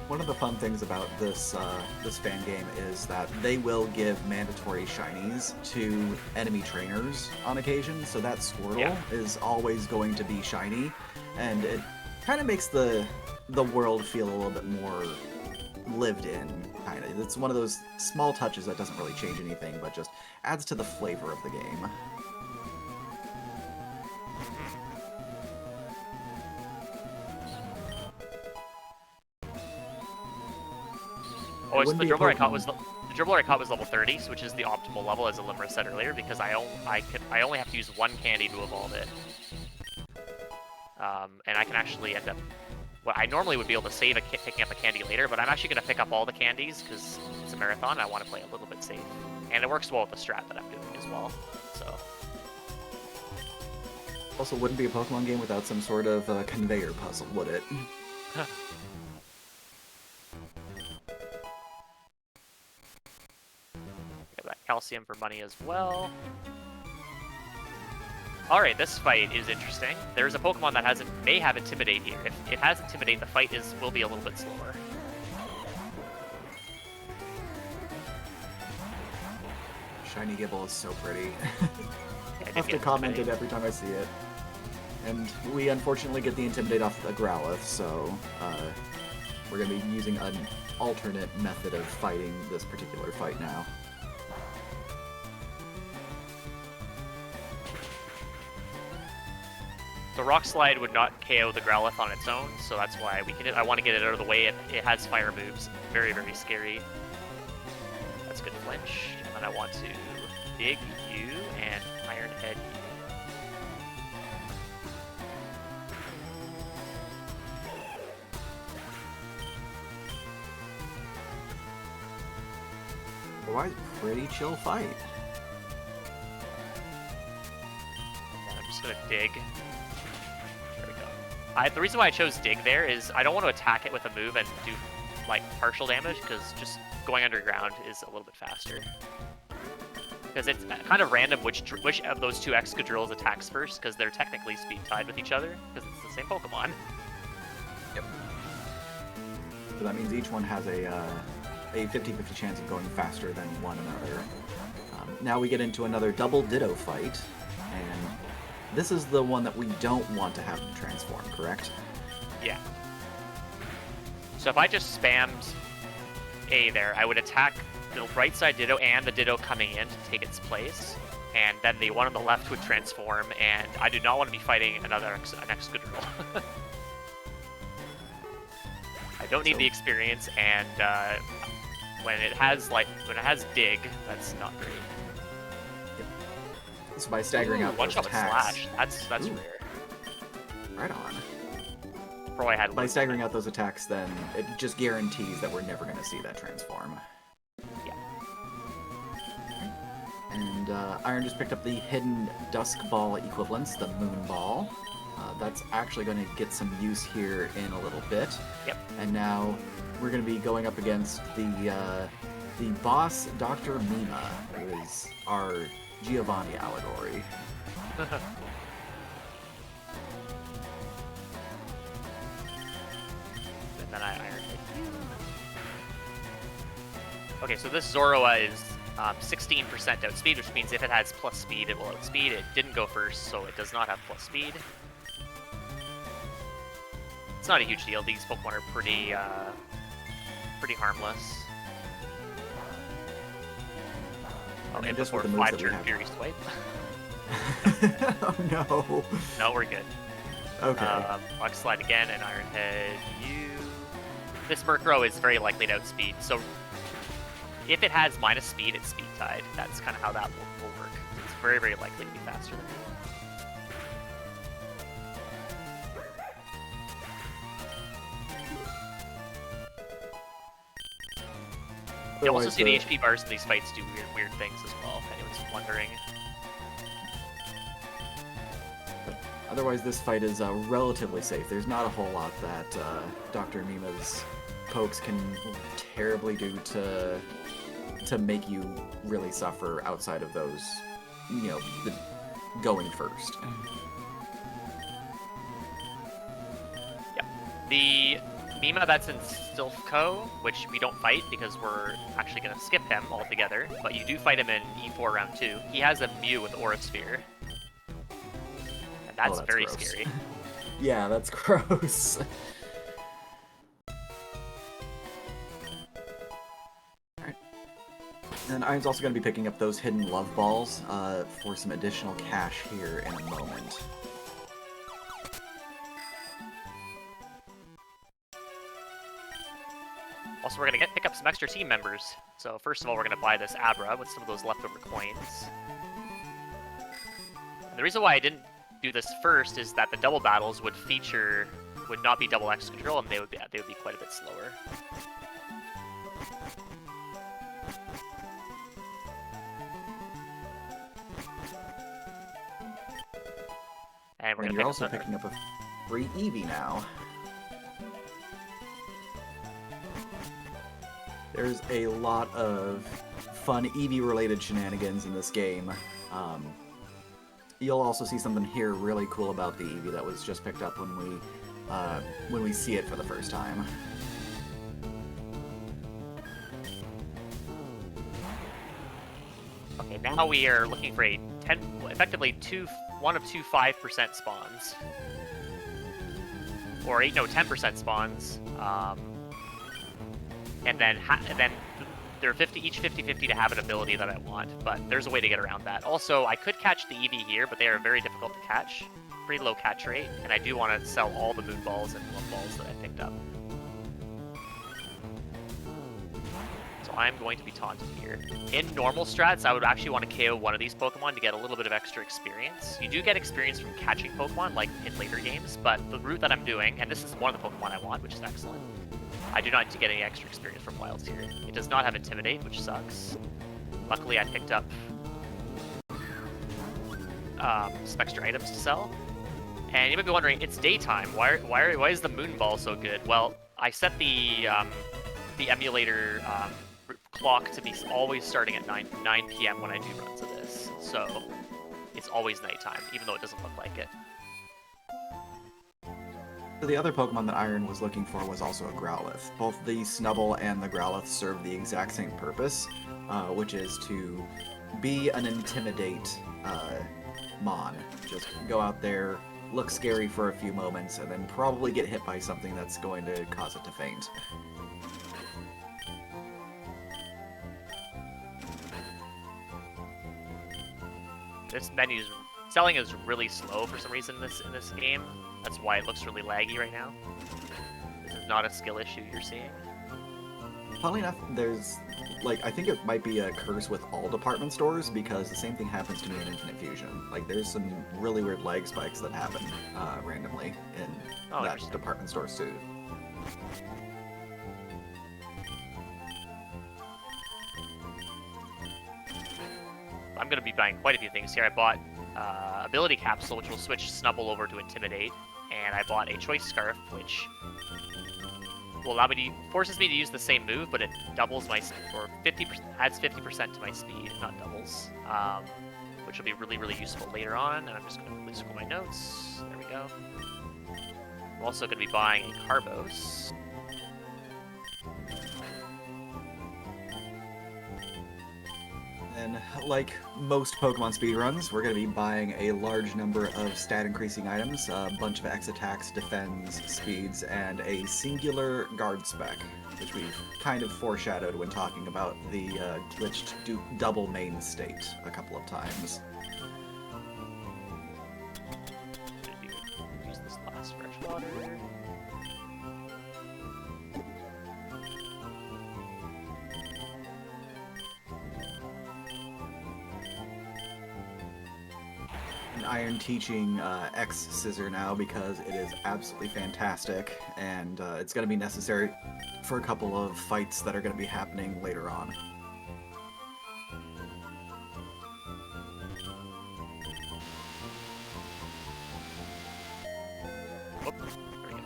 One of the fun things about this this fan game is that they will give mandatory shinies to enemy trainers on occasion, so that Squirtle is always going to be shiny, and it kind of makes the world feel a little bit more lived in, kind of. It's one of those small touches that doesn't really change anything, but just adds to the flavor of the game. Oh, so the Drillbur I caught was level 30, which is the optimal level, as Olimra said earlier, because I only have to use one candy to evolve it, and I can actually end up. Well, I normally would be able to save picking up a candy later, but I'm actually going to pick up all the candies because it's a marathon. And I want to play a little bit safe, and it works well with the strat that I'm doing as well. So. Also, wouldn't be a Pokemon game without some sort of conveyor puzzle, would it? Get that calcium for money as well. Alright, this fight is interesting. There's a Pokemon that may have Intimidate here. If it has Intimidate, the fight will be a little bit slower. Shiny Gibble is so pretty. Yeah, I have to comment it every time I see it. And we unfortunately get the Intimidate off the Growlithe, so we're going to be using an alternate method of fighting this particular fight now. The Rock Slide would not KO the Growlithe on its own, so that's why I want to get it out of the way. It has fire moves. Very, very scary. That's good flinch. And then I want to dig you and Iron Head you. Otherwise, pretty chill fight. And I'm just going to dig. There we go. The reason why I chose dig there is I don't want to attack it with a move and do like partial damage, because just going underground is a little bit faster. Because it's kind of random which of those two Excadrills attacks first, because they're technically speed tied with each other, because it's the same Pokemon. Yep. So that means each one has a 50-50 chance of going faster than one another. Now we get into another double Ditto fight, and this is the one that we don't want to have them transform, correct? Yeah. So if I just spammed A there, I would attack the right side Ditto and the Ditto coming in to take its place, and then the one on the left would transform, and I do not want to be fighting an Excadrill. I don't need the experience, and when it has dig, that's not great. Yep. So by staggering out those one-shot with attacks, slash, that's rare. Right on. Probably had by staggering out those attacks, then it just guarantees that we're never going to see that transform. Yeah. And Iron just picked up the hidden Dusk Ball equivalents, the Moon Ball. That's actually going to get some use here in a little bit. Yep. And now we're going to be going up against the boss, Dr. Mima, who is our Giovanni allegory. And then I Iron Hit you. Okay, so this Zorua is 16% outspeed, which means if it has plus speed, it will outspeed. It didn't go first, so it does not have plus speed. It's not a huge deal. These Pokemon are pretty harmless. And Okay, then just before with the moves that we 5-turn have. Fury Swipe. Oh no. No, we're good. Okay. Rock Slide again, and Iron Head you. This Murkrow is very likely to outspeed, so if it has minus speed, it's speed tied. That's kind of how that will work. It's very, very likely to be faster than me. You also see the HP bars in these fights do weird things as well, if anyone's wondering. Otherwise, this fight is relatively safe. There's not a whole lot that Dr. Mima's pokes can terribly do to make you really suffer outside of those, you know, the going first. Yep. The Mima that's in Stilfco, which we don't fight because we're actually going to skip him altogether, but you do fight him in E4 round 2. He has a Mew with Aura Sphere. And that's very gross. scary. Yeah, that's gross. Alright. And Iron's also going to be picking up those hidden love balls for some additional cash here in a moment. Also, we're going to pick up some extra team members. So first of all, we're going to buy this Abra with some of those leftover coins. And the reason why I didn't do this first is that the double battles would not be double X control, and they would be quite a bit slower. And we're going to You're also picking up a free Eevee now. There's a lot of fun Eevee-related shenanigans in this game. You'll also see something here really cool about the Eevee that was just picked up when we see it for the first time. Okay, now we are looking for effectively one of two 5% spawns. Or 10% spawns. And then they're each 50-50 to have an ability that I want, but there's a way to get around that. Also, I could catch the Eevee here, but they are very difficult to catch. Pretty low catch rate, and I do want to sell all the Moon Balls and Love Balls that I picked up. So I'm going to be taunted here. In normal strats, I would actually want to KO one of these Pokemon to get a little bit of extra experience. You do get experience from catching Pokemon, like in later games, but the route that I'm doing, and this is one of the Pokemon I want, which is excellent, I do not need to get any extra experience from Wilds here. It does not have Intimidate, which sucks. Luckily, I picked up some extra items to sell. And you might be wondering, it's daytime. Why is the Moon Ball so good? Well, I set the emulator clock to be always starting at 9 p.m. when I do runs of this. So it's always nighttime, even though it doesn't look like it. The other Pokemon that Iron was looking for was also a Growlithe. Both the Snubbull and the Growlithe serve the exact same purpose, which is to be an Intimidate Mon. Just go out there, look scary for a few moments, and then probably get hit by something that's going to cause it to faint. This selling is really slow for some reason in this game. That's why it looks really laggy right now. This is not a skill issue you're seeing. Funnily enough, there's, I think it might be a curse with all department stores, because the same thing happens to me in Infinite Fusion. There's some really weird lag spikes that happen randomly in that department store too. I'm going to be buying quite a few things here. I bought Ability Capsule, which will switch Snubbull over to Intimidate, and I bought a Choice Scarf, which will allow me forces me to use the same move, but it doubles my or 50% adds 50% to my speed, not doubles, which will be really, really useful later on. And I'm just going to quickly scroll my notes. There we go. I'm also going to be buying a Carbos. And like most Pokemon speedruns, we're going to be buying a large number of stat-increasing items, a bunch of X attacks, defends, speeds, and a singular guard spec, which we've kind of foreshadowed when talking about the glitched double main state a couple of times. Use this last fresh water. I am teaching X Scissor now because it is absolutely fantastic, and it's going to be necessary for a couple of fights that are going to be happening later on. Oh, there we go.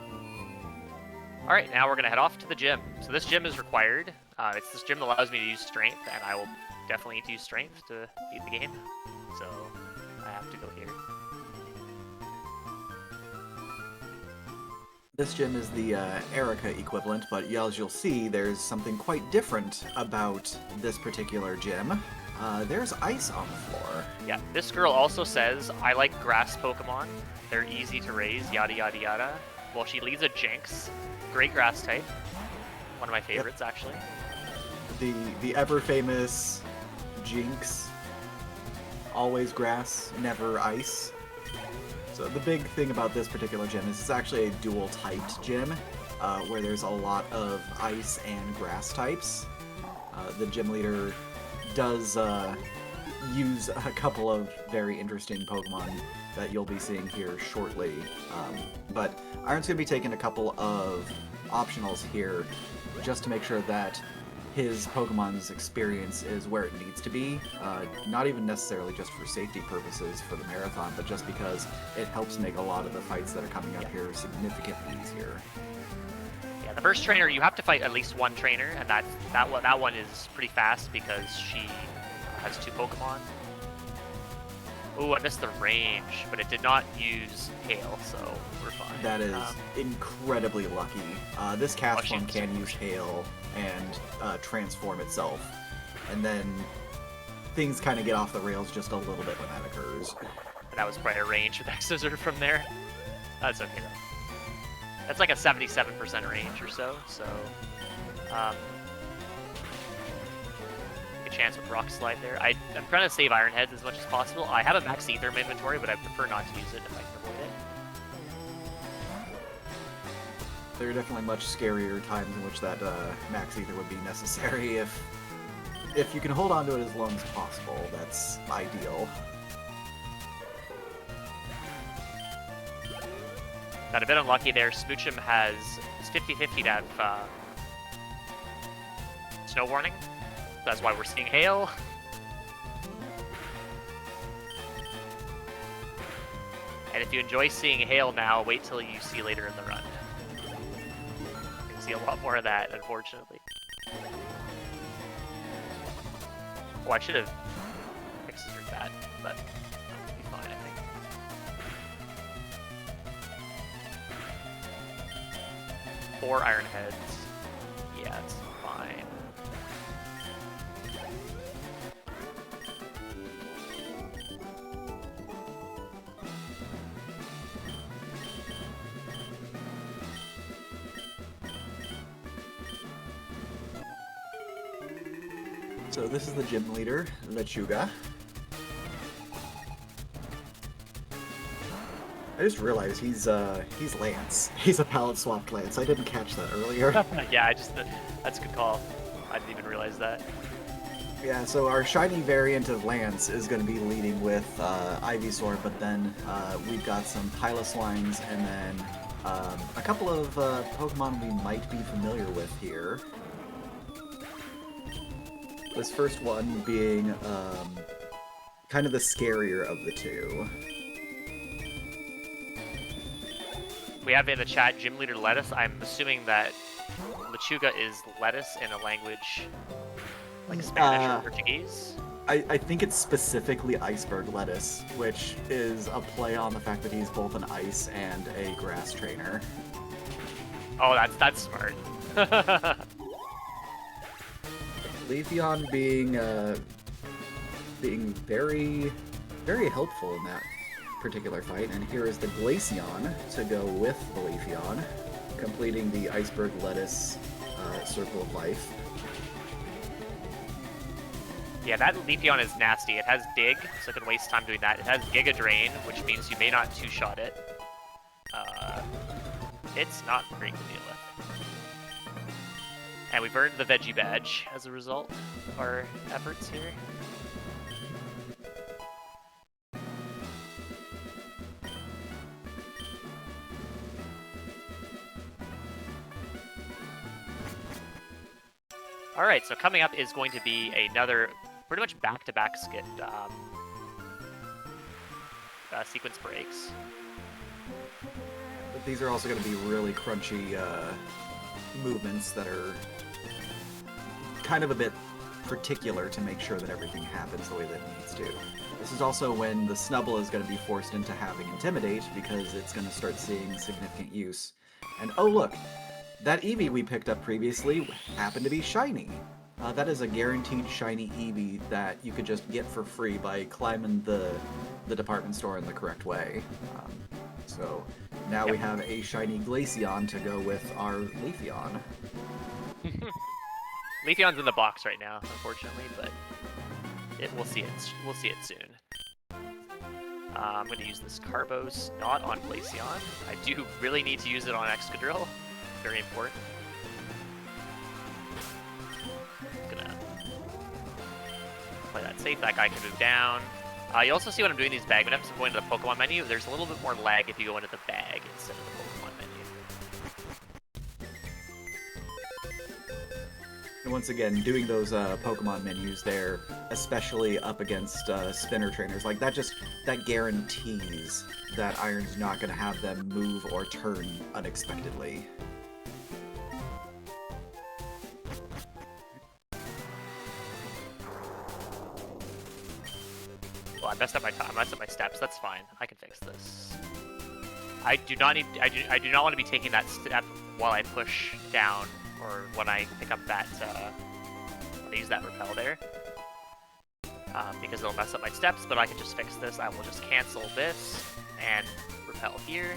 All right, now we're gonna head off to the gym. So this gym is required. It's this gym that allows me to use strength, and I will definitely need to use strength to beat the game. So I have to go here. This gym is the Erica equivalent, but as you'll see, there's something quite different about this particular gym. There's ice on the floor. Yeah, this girl also says, I like grass Pokemon. They're easy to raise, yada yada yada. Well, she leads a Jinx. Great grass type. One of my favorites, actually. The ever-famous Jinx. Always grass, never ice. So the big thing about this particular gym is it's actually a dual-typed gym, where there's a lot of ice and grass types. The gym leader does use a couple of very interesting Pokemon that you'll be seeing here shortly. But Iron's going to be taking a couple of optionals here just to make sure that his Pokemon's experience is where it needs to be, not even necessarily just for safety purposes for the marathon, but just because it helps make a lot of the fights that are coming up here significantly easier. Yeah, the first trainer, you have to fight at least one trainer, and that one is pretty fast because she has 2 Pokemon. Ooh, I missed the range, but it did not use Hail, so we're fine. That is incredibly lucky. This cast form can use Hail and transform itself, and then things kind of get off the rails just a little bit when that occurs. And that was probably a range with X-Scissor from there. That's okay though. That's like a 77% range or so, good chance with Rock Slide there. I'm trying to save Iron Heads as much as possible. I have a Max Ether in my inventory, but I prefer not to use it if I can avoid it. There are definitely much scarier times in which that Max Ether would be necessary. If you can hold on to it as long as possible, that's ideal. Got a bit unlucky there. Smoochum has 50-50 to have Snow Warning. That's why we're seeing Hail. And if you enjoy seeing Hail now, wait till you see later in the run. You're gonna see a lot more of that, unfortunately. Oh, I should have fixed that, but it'll be fine, I think. Four Iron Heads. Yeah, it's fine. So this is the gym leader, Lechuga. I just realized he's Lance. He's a palette swapped Lance. I didn't catch that earlier. Yeah, that's a good call. I didn't even realize that. Yeah, so our shiny variant of Lance is going to be leading with Ivysaur, but then we've got some Piloswines and then a couple of Pokemon we might be familiar with here. This first one being kind of the scarier of the two. We have in the chat Gym Leader Lettuce. I'm assuming that Lechuga is lettuce in a language like Spanish or Portuguese. I think it's specifically iceberg lettuce, which is a play on the fact that he's both an ice and a grass trainer. Oh, that's smart. Leafeon being being very, very helpful in that particular fight. And here is the Glaceon to go with the Leafeon, completing the Iceberg Lettuce Circle of Life. Yeah, that Leafeon is nasty. It has Dig, so I can waste time doing that. It has Giga Drain, which means you may not two-shot it. It's not great to deal with. And we've earned the Veggie Badge as a result of our efforts here. Alright, so coming up is going to be another pretty much back-to-back skit sequence breaks. But these are also going to be really crunchy movements that are kind of a bit particular to make sure that everything happens the way that it needs to. This is also when the Snubble is going to be forced into having Intimidate, because it's going to start seeing significant use. And oh look, that Eevee we picked up previously happened to be shiny. That is a guaranteed shiny Eevee that you could just get for free by climbing the department store in the correct way. So now we have a shiny Glaceon to go with our Leafeon. Leafeon's in the box right now, unfortunately, but we'll see it. We'll see it soon. I'm going to use this Carbos not on Glaceon. I do really need to use it on Excadrill. Very important. Gonna play that safe. That guy can move down. You also see when I'm doing these bag setups, I'm going to the Pokemon menu. There's a little bit more lag if you go into the bag instead of the Pokemon menu. And once again, doing those Pokemon menus there, especially up against spinner trainers, like that guarantees that Iron's not going to have them move or turn unexpectedly. Well, I messed up my steps. That's fine. I can fix this. I do not want to be taking that step while I push down or when I pick up that when I use that repel there, because it'll mess up my steps. But I can just fix this. I will just cancel this and repel here.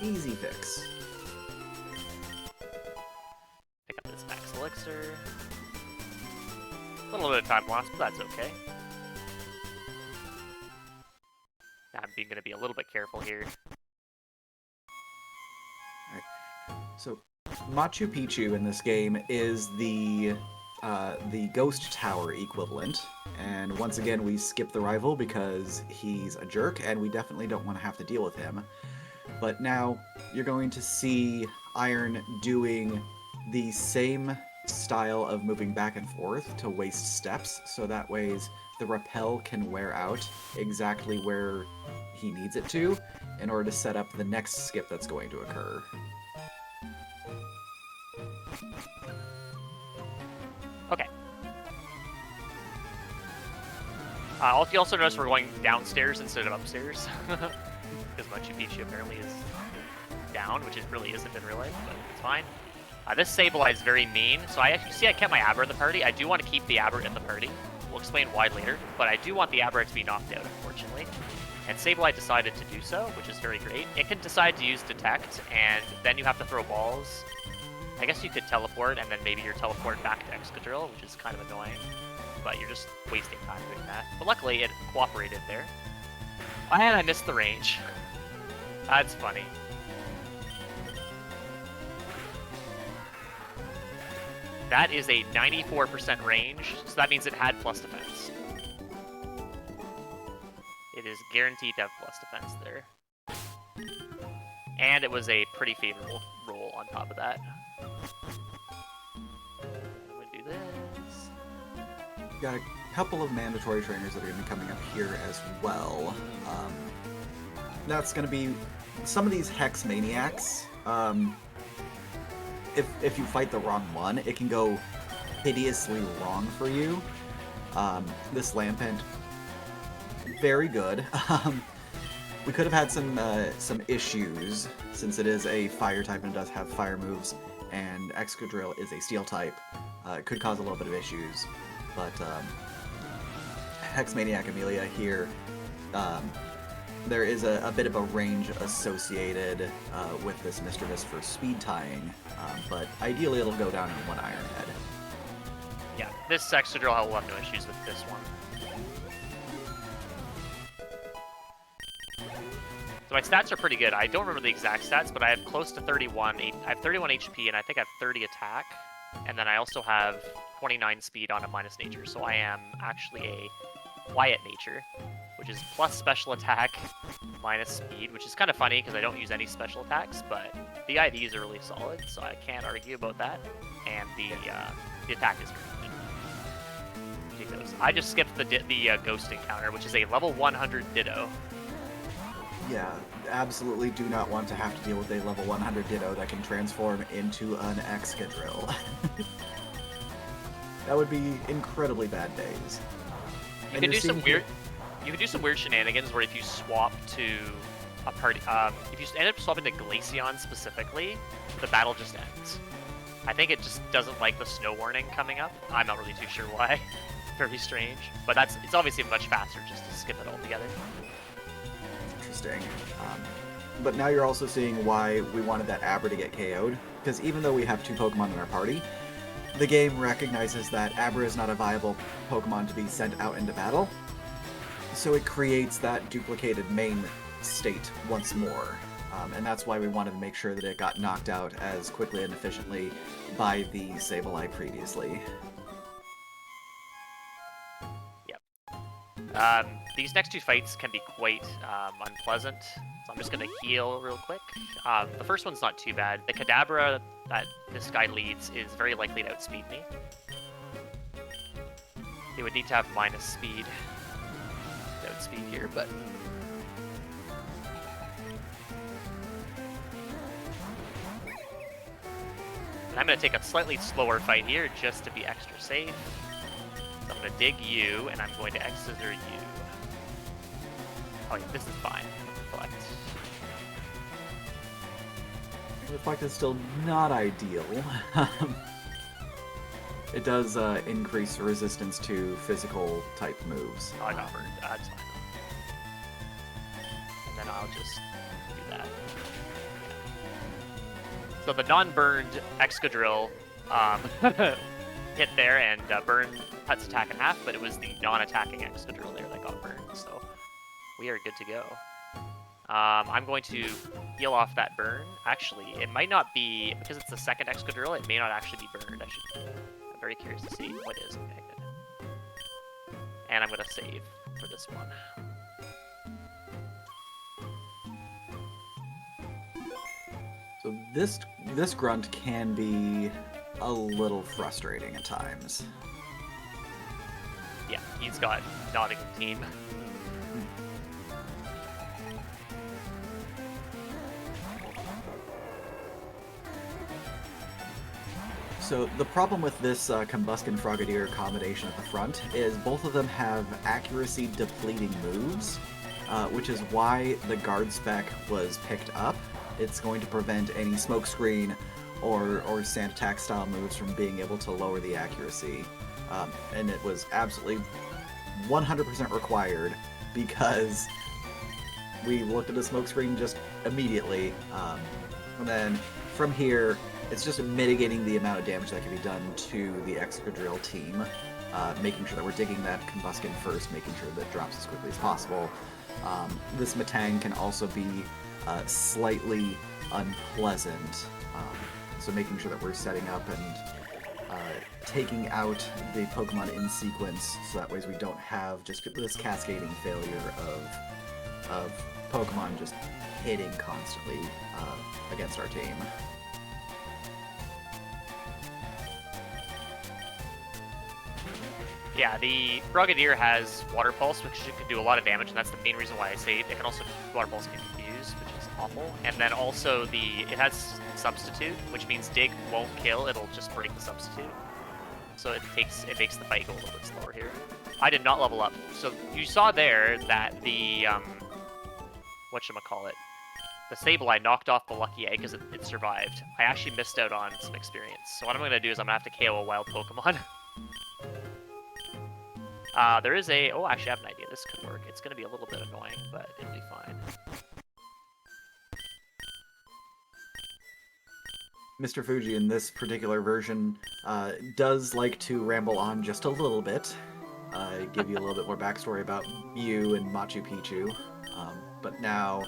Easy fix. Pick up this max elixir. A little bit of time lost, but that's okay. Now I'm going to be a little bit careful here. Alright. So, Machu Picchu in this game is the Ghost Tower equivalent, and once again we skip the rival because he's a jerk, and we definitely don't want to have to deal with him. But now you're going to see Iron doing the same style of moving back and forth to waste steps, so that way the repel can wear out exactly where he needs it to in order to set up the next skip that's going to occur. Okay. You also notice we're going downstairs instead of upstairs, because Machu Picchu apparently is down, which it really isn't in real life, but it's fine. This Sableye is very mean, so I kept my Abra in the party. I do want to keep the Abra in the party. We'll explain why later, but I do want the Abra to be knocked out, unfortunately. And Sableye decided to do so, which is very great. It can decide to use Detect, and then you have to throw balls. I guess you could teleport, and then maybe you're teleported back to Excadrill, which is kind of annoying. But you're just wasting time doing that. But luckily, it cooperated there. And I missed the range. That's funny. That is a 94% range, so that means it had plus defense. It is guaranteed to have plus defense there. And it was a pretty favorable roll on top of that. I'm gonna do this. We've got a couple of mandatory trainers that are going to be coming up here as well. That's going to be some of these Hex Maniacs. If you fight the wrong one, it can go hideously wrong for you. This Lampent, very good. We could have had some issues, since it is a fire type and it does have fire moves, and Excadrill is a steel type. It could cause a little bit of issues. but Hexmaniac Amelia here, there is a bit of a range associated with this Mischievous for speed tying, but ideally it'll go down in 1 Iron Head. Yeah, this Excadrill will have no issues with this one. So my stats are pretty good. I don't remember the exact stats, but I have close to 31. I have 31 HP, and I think I have 30 attack. And then I also have 29 speed on a minus nature, so I am actually a quiet nature, which is plus special attack, minus speed, which is kind of funny because I don't use any special attacks, but the IVs are really solid, so I can't argue about that. And the attack is good. Take those. I just skipped the ghost encounter, which is a level 100 Ditto. Yeah, absolutely do not want to have to deal with a level 100 Ditto that can transform into an Excadrill. That would be incredibly bad days. You can do some weird. You can do some weird shenanigans where if you swap to a party, if you end up swapping to Glaceon specifically, the battle just ends. I think it just doesn't like the snow warning coming up. I'm not really too sure why. Very strange, but it's obviously much faster just to skip it altogether. Interesting. But now you're also seeing why we wanted that Abra to get KO'd, because even though we have 2 Pokemon in our party, the game recognizes that Abra is not a viable Pokemon to be sent out into battle, so it creates that duplicated main state once more. And that's why we wanted to make sure that it got knocked out as quickly and efficiently by the Sableye previously. Yep. These next 2 fights can be quite unpleasant, so I'm just going to heal real quick. The first one's not too bad. The Kadabra that this guy leads is very likely to outspeed me. It would need to have minus speed to outspeed here, but... And I'm going to take a slightly slower fight here just to be extra safe. So I'm going to dig you, and I'm going to X-Scissor you. Oh yeah, this is fine. Reflect. Reflect is still not ideal. It does increase resistance to physical type moves. Oh, I got burned. That's fine. And then I'll just do that. So the non-burned Excadrill hit there and burned Put's attack in half, but it was the non-attacking Excadrill there that got burned, so we are good to go. I'm going to heal off that burn. Actually, it might not be, because it's the second Excadrill, it may not actually be burned. I'm very curious to see what is. Okay, good. And I'm going to save for this one. So this grunt can be a little frustrating at times. Yeah, he's got not a good team. So the problem with this Combuskin Frogadier combination at the front is both of them have accuracy depleting moves, which is why the guard spec was picked up. It's going to prevent any smokescreen or sand attack style moves from being able to lower the accuracy. And it was absolutely 100% required because we looked at the smokescreen just immediately. And then from here, it's just mitigating the amount of damage that can be done to the Excadrill team, making sure that we're digging that Combuskin first, making sure that it drops as quickly as possible. This Metang can also be slightly unpleasant, so making sure that we're setting up and taking out the Pokemon in sequence, so that way we don't have just this cascading failure of Pokemon just hitting constantly against our team. Yeah, the Frogadier has Water Pulse, which can do a lot of damage, and that's the main reason why I say it. It can also Water Pulse can confuse, which is awful. And then also it has Substitute, which means Dig won't kill; it'll just break the Substitute. So it makes the fight go a little bit slower here. I did not level up, so you saw there that the whatchamacallit, the Sableye knocked off the Lucky Egg because it survived. I actually missed out on some experience. So what I'm going to do is I'm going to have to KO a wild Pokemon. There is a... Oh, actually, I have an idea. This could work. It's going to be a little bit annoying, but it'll be fine. Mr. Fuji, in this particular version, does like to ramble on just a little bit. Give you a little bit more backstory about Mew and Machu Picchu. But now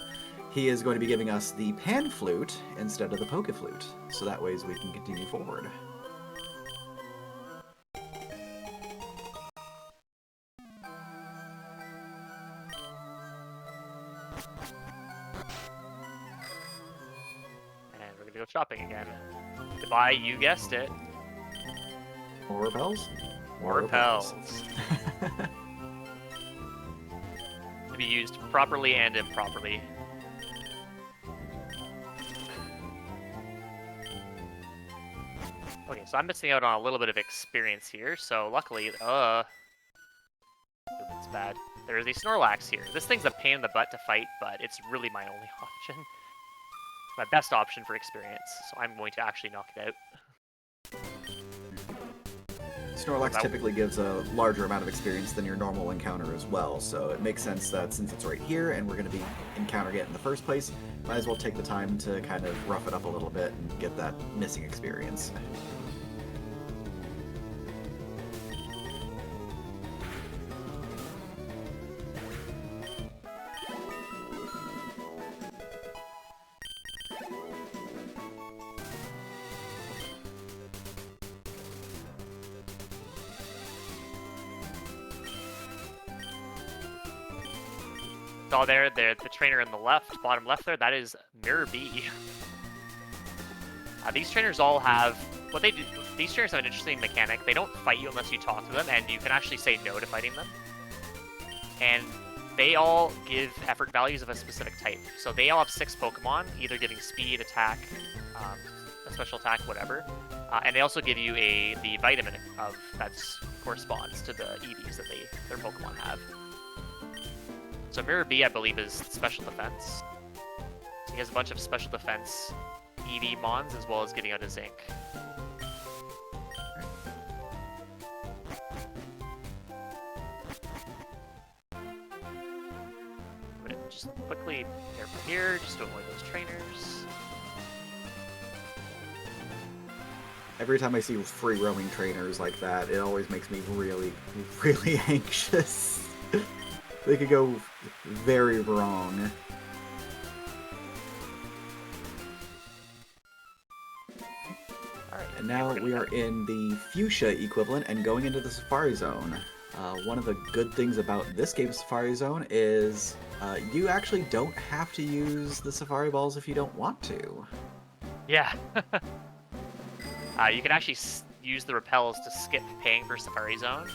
he is going to be giving us the pan flute instead of the poke flute, so that ways we can continue forward. And we're going to go shopping again. To buy, you guessed it, More repels? more repels. To be used properly and improperly. Okay, so I'm missing out on a little bit of experience here, so luckily, that's bad. There is a Snorlax here. This thing's a pain in the butt to fight, but it's really my only option. My best option for experience, so I'm going to actually knock it out. Snorlax typically gives a larger amount of experience than your normal encounter as well, so it makes sense that since it's right here and we're going to be encountering it in the first place, might as well take the time to kind of rough it up a little bit and get that missing experience. Saw there, the trainer in the left, bottom left there, that is Mirror B. These trainers all have, what they do, these trainers have an interesting mechanic. They don't fight you unless you talk to them, and you can actually say no to fighting them. And they all give effort values of a specific type. So they all have 6 Pokemon, either giving speed, attack, a special attack, whatever. And they also give you the vitamin of that corresponds to the EVs that their Pokemon have. So Mirror B, I believe, is special defense. So he has a bunch of special defense EV mons, as well as getting out his ink. I'm gonna just quickly pair from here, just to avoid those trainers. Every time I see free roaming trainers like that, it always makes me really, really anxious. They could go very wrong. Alright, And now we are in the Fuchsia equivalent and going into the Safari Zone. One of the good things about this game's Safari Zone is you actually don't have to use the Safari Balls if you don't want to. Yeah. You can actually use the repels to skip paying for Safari Zone.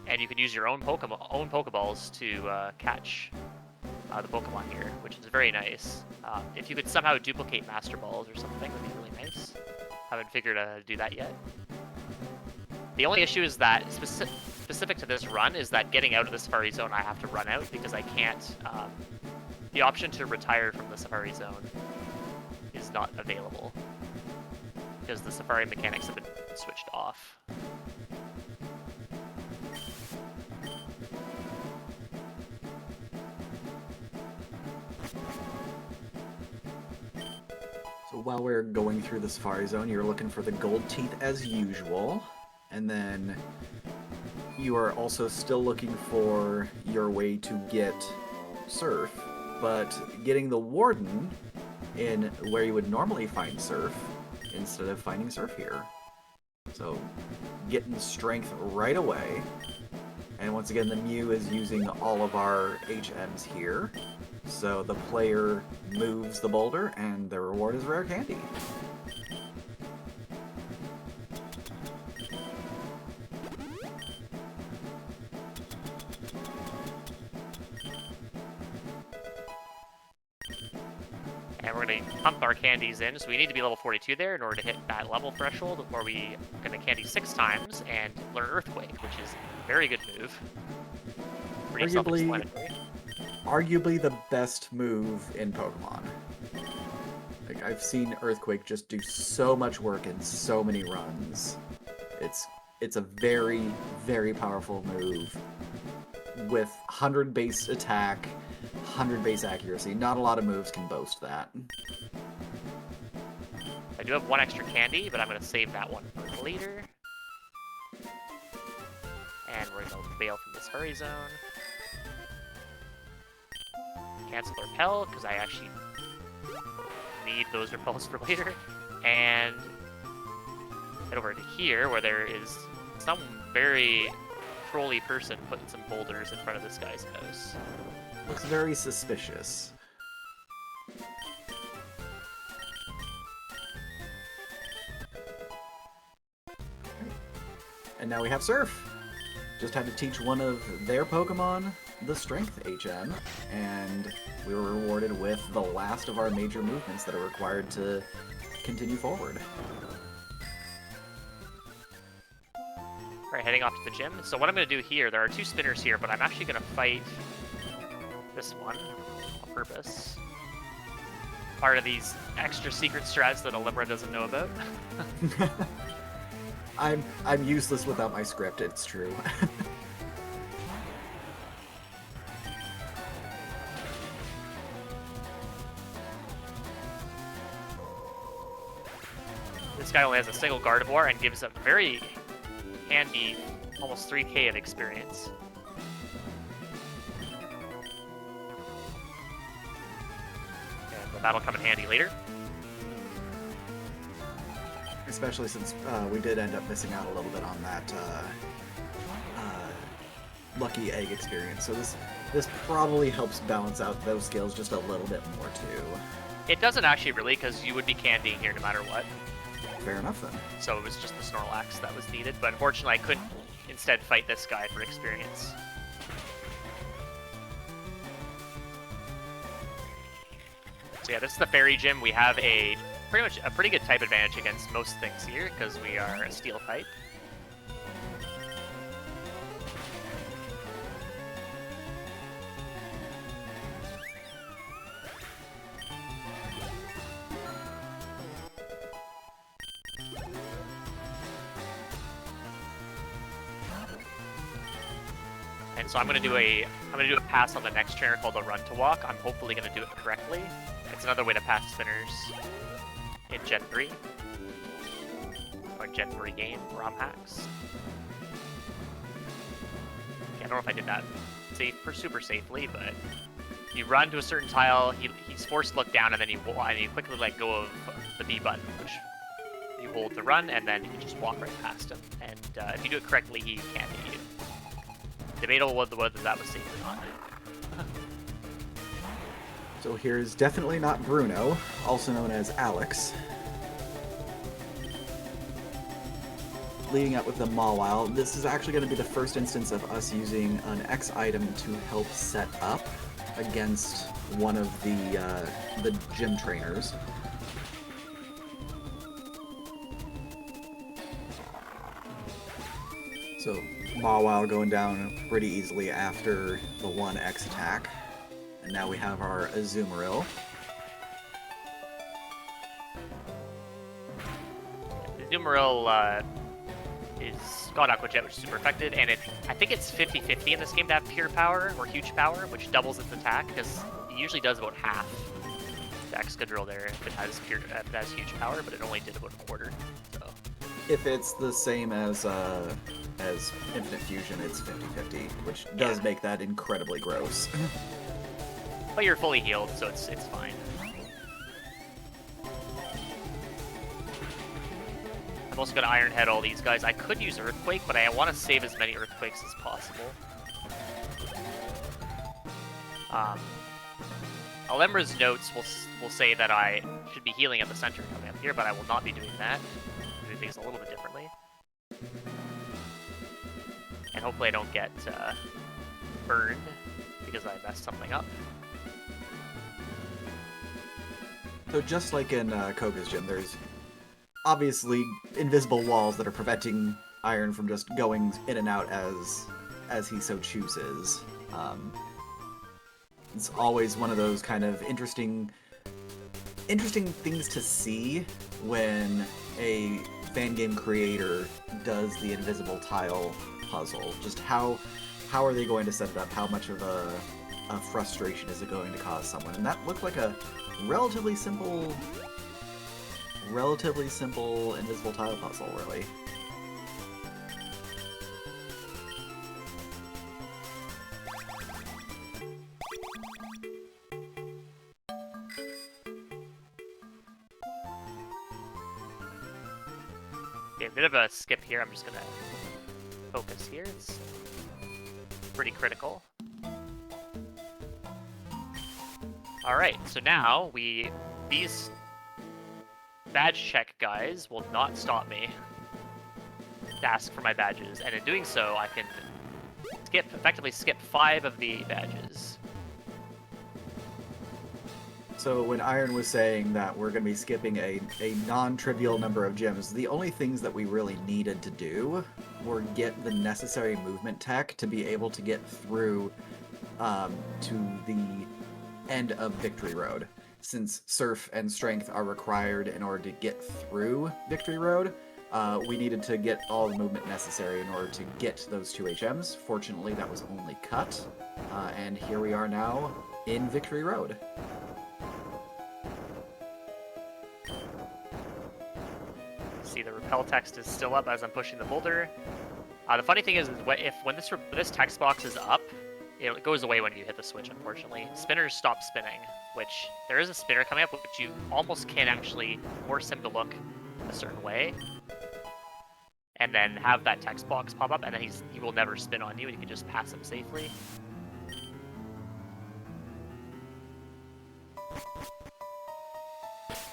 And you can use your own Pokeballs to catch the Pokemon here, which is very nice. If you could somehow duplicate Master Balls or something, would be really nice. Haven't figured out how to do that yet. The only issue is that, specific to this run, is that getting out of the Safari Zone, I have to run out because I can't... the option to retire from the Safari Zone is not available because the Safari mechanics have been switched off. So while we're going through the Safari Zone, you're looking for the gold teeth as usual. And then you are also still looking for your way to get Surf, but getting the Warden in where you would normally find Surf instead of finding Surf here. So getting strength right away. And once again, the Mew is using all of our HMs here. So the player moves the boulder, and the reward is rare candy. And we're going to pump our candies in, so we need to be level 42 there in order to hit that level threshold, where we are going to candy 6 times and learn Earthquake, which is a very good move. Pretty self-explanatory. Arguably the best move in Pokemon. Like, I've seen Earthquake just do so much work in so many runs. It's It's a very, very powerful move with 100 base attack, 100 base accuracy. Not a lot of moves can boast that. I do have one extra candy, but I'm going to save that one for later. And we're going to bail from this furry zone. Cancel repel, because I actually need those repels for later. And head over to here, where there is some very trolly person putting some boulders in front of this guy's house. Looks very suspicious. And now we have Surf. Just had to teach one of their Pokemon the Strength HM, and we were rewarded with the last of our major movements that are required to continue forward. Alright, heading off to the gym. So what I'm going to do here, there are two spinners here, but I'm actually going to fight this one on purpose. Part of these extra secret strats that Olimra doesn't know about. I'm useless without my script, it's true. This guy only has a single Gardevoir and gives a very handy almost 3k of experience. And that'll come in handy later. Especially since we did end up missing out a little bit on that lucky egg experience. So this probably helps balance out those skills just a little bit more too. It doesn't actually really, because you would be candying here no matter what. Fair enough then. So it was just the Snorlax that was needed, but unfortunately I couldn't instead fight this guy for experience. So yeah, this is the Fairy Gym. We have a pretty good type advantage against most things here, because we are a Steel type. And so I'm gonna do a pass on the next trainer called the Run to Walk. I'm hopefully gonna do it correctly. It's another way to pass spinners in Gen 3. Or Gen 3 game, ROM hacks. Yeah, I don't know if I did that super safely, but you run to a certain tile, he's forced to look down, and then you quickly let go of the B button, which you hold to run, and then you just walk right past him. And if you do it correctly, he can't hit you. Debatable whether that was safe or not. So here's definitely not Bruno, also known as Alex. Leading up with the Mawile, this is actually going to be the first instance of us using an X item to help set up against one of the gym trainers. So Mawile going down pretty easily after the 1X attack. And now we have our Azumarill. Azumarill is got Aqua Jet, which is super effective, and I think it's 50-50 in this game to have pure power or huge power, which doubles its attack, because it usually does about half the Excadrill there if it has huge power, but it only did about a quarter. So if it's the same as Infinite Fusion, it's 50-50, which does make that incredibly gross. But you're fully healed, so it's fine. I'm also going to Iron Head all these guys. I could use Earthquake, but I want to save as many Earthquakes as possible. Olimra's notes will say that I should be healing at the center coming up here, but I will not be doing that. I'm doing things a little bit differently. And hopefully I don't get burned because I messed something up. So just like in Koga's gym, there's obviously invisible walls that are preventing Iron from just going in and out as he so chooses. It's always one of those kind of interesting things to see when a fan game creator does the invisible tile puzzle? Just how are they going to set it up? How much of a frustration is it going to cause someone? And that looked like a relatively simple invisible tile puzzle, really. Okay, a bit of a skip here. I'm just gonna focus here. It's pretty critical. Alright, so now these badge check guys will not stop me to ask for my badges, and in doing so, I can effectively skip 5 of the badges. So when Iron was saying that we're going to be skipping a non-trivial number of gyms, the only things that we really needed to do were get the necessary movement tech to be able to get through to the end of Victory Road. Since Surf and Strength are required in order to get through Victory Road, we needed to get all the movement necessary in order to get those 2 HMs. Fortunately, that was only cut, and here we are now in Victory Road. See, the repel text is still up as I'm pushing the boulder. The funny thing is, when this text box is up, it goes away when you hit the switch, unfortunately. Spinners stop spinning, which there is a spinner coming up, which you almost can actually force him to look a certain way, and then have that text box pop up, and then he will never spin on you, and you can just pass him safely.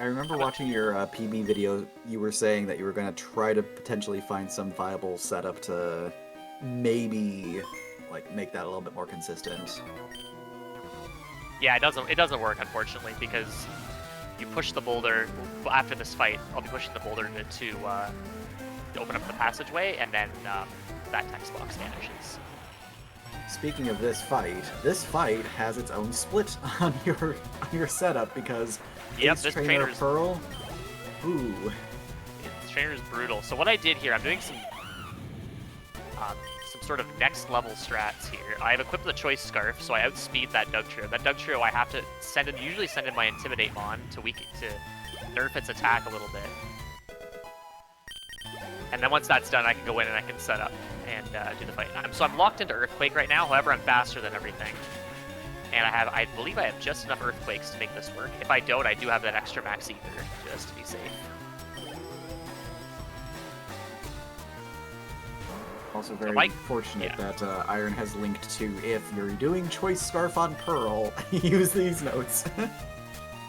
I remember watching your PB video, you were saying that you were going to try to potentially find some viable setup to maybe like make that a little bit more consistent. Yeah, it doesn't work, unfortunately, because you push the boulder after this fight. I'll be pushing the boulder to open up the passageway, and then that text box vanishes. Speaking of this fight has its own split on your setup because yep, Ace this Trainer trainer's Pearl. Ooh. This trainer's brutal. So what I did here, I'm doing some sort of next level strats here. I've equipped the choice scarf, so I outspeed that Doug Trio. That Doug Trio, I have to usually send in my Intimidate Mon to nerf its attack a little bit. And then once that's done, I can go in and I can set up and do the fight. So I'm locked into Earthquake right now, however I'm faster than everything. And I believe I have just enough Earthquakes to make this work. If I don't, I do have that extra Max Ether, just to be safe. Also very fortunate that Iron has linked to, if you're doing Choice Scarf on Pearl, use these notes.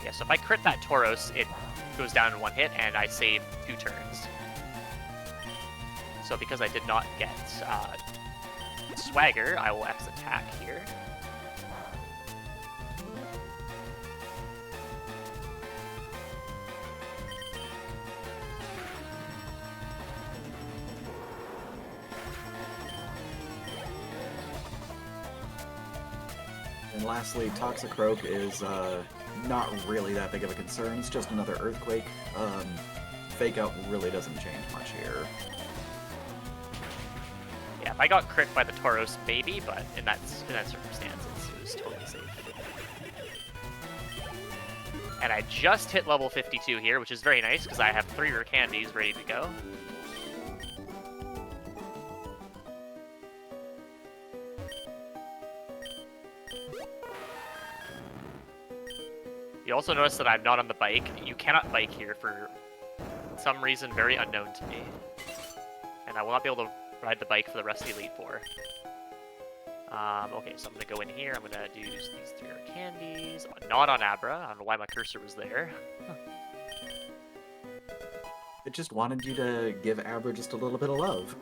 Yeah, so if I crit that Tauros, it goes down in 1 hit, and I save 2 turns. So because I did not get Swagger, I will X attack here. And lastly, Toxicroak is not really that big of a concern. It's just another Earthquake. Fake Out really doesn't change much here. Yeah, if I got crit by the Tauros, maybe, but in that circumstance, it was totally safe. And I just hit level 52 here, which is very nice, because I have 3 rare candies ready to go. You also notice that I'm not on the bike. You cannot bike here for some reason very unknown to me. And I will not be able to ride the bike for the rest of the Elite Four. Okay, so I'm gonna go in here. I'm gonna do these 3 rare candies. Not on Abra. I don't know why my cursor was there. It just wanted you to give Abra just a little bit of love.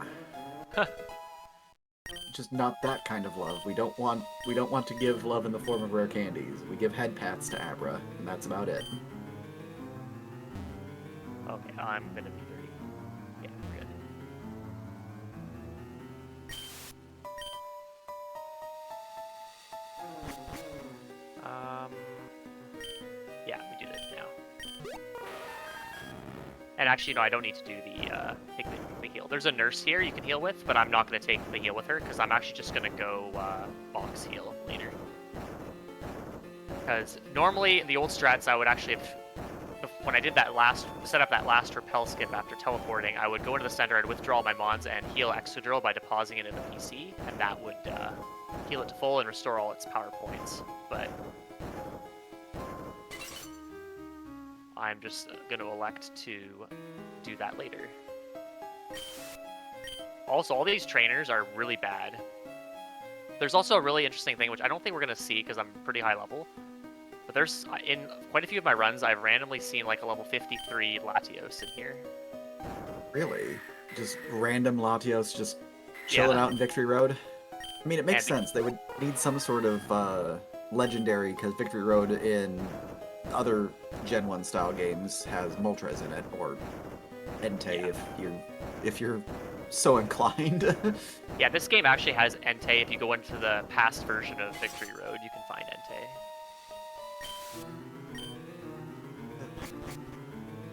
Just not that kind of love. We don't want to give love in the form of rare candies. We give head pats to Abra, and that's about it. Okay, I'm gonna be very... Yeah, we're good. Yeah, we do this now. And actually, no, I don't need to do take the heal. There's a nurse here you can heal with, but I'm not going to take the heal with her because I'm actually just going to go box heal later. Because normally in the old strats, I would actually have, when I did that set up that last repel skip after teleporting, I would go into the center, I'd withdraw my mons and heal Excadrill by depositing it in the PC, and that would heal it to full and restore all its power points. But I'm just going to elect to do that later. Also, all these trainers are really bad. There's also a really interesting thing, which I don't think we're going to see because I'm pretty high level. But there's, in quite a few of my runs, I've randomly seen like a level 53 Latios in here. Really? Just random Latios just chilling out in Victory Road? I mean, it makes sense. They would need some sort of legendary, because Victory Road in other Gen 1 style games has Moltres in it, or Entei if you're so inclined. Yeah, this game actually has Entei. If you go into the past version of Victory Road, you can find Entei.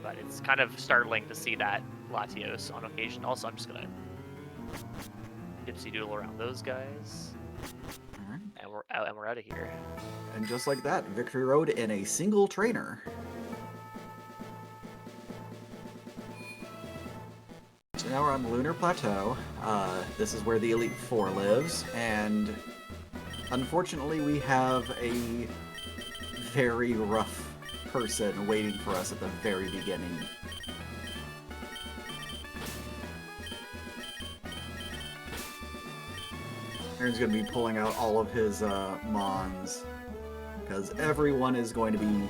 But it's kind of startling to see that Latios on occasion. Also, I'm just gonna dipsy doodle around those guys. Alright. And we're out of here. And just like that, Victory Road in a single trainer. So now we're on the Lunar Plateau. This is where the Elite Four lives, and unfortunately we have a very rough person waiting for us at the very beginning. Aaron's going to be pulling out all of his mons, because everyone is going to be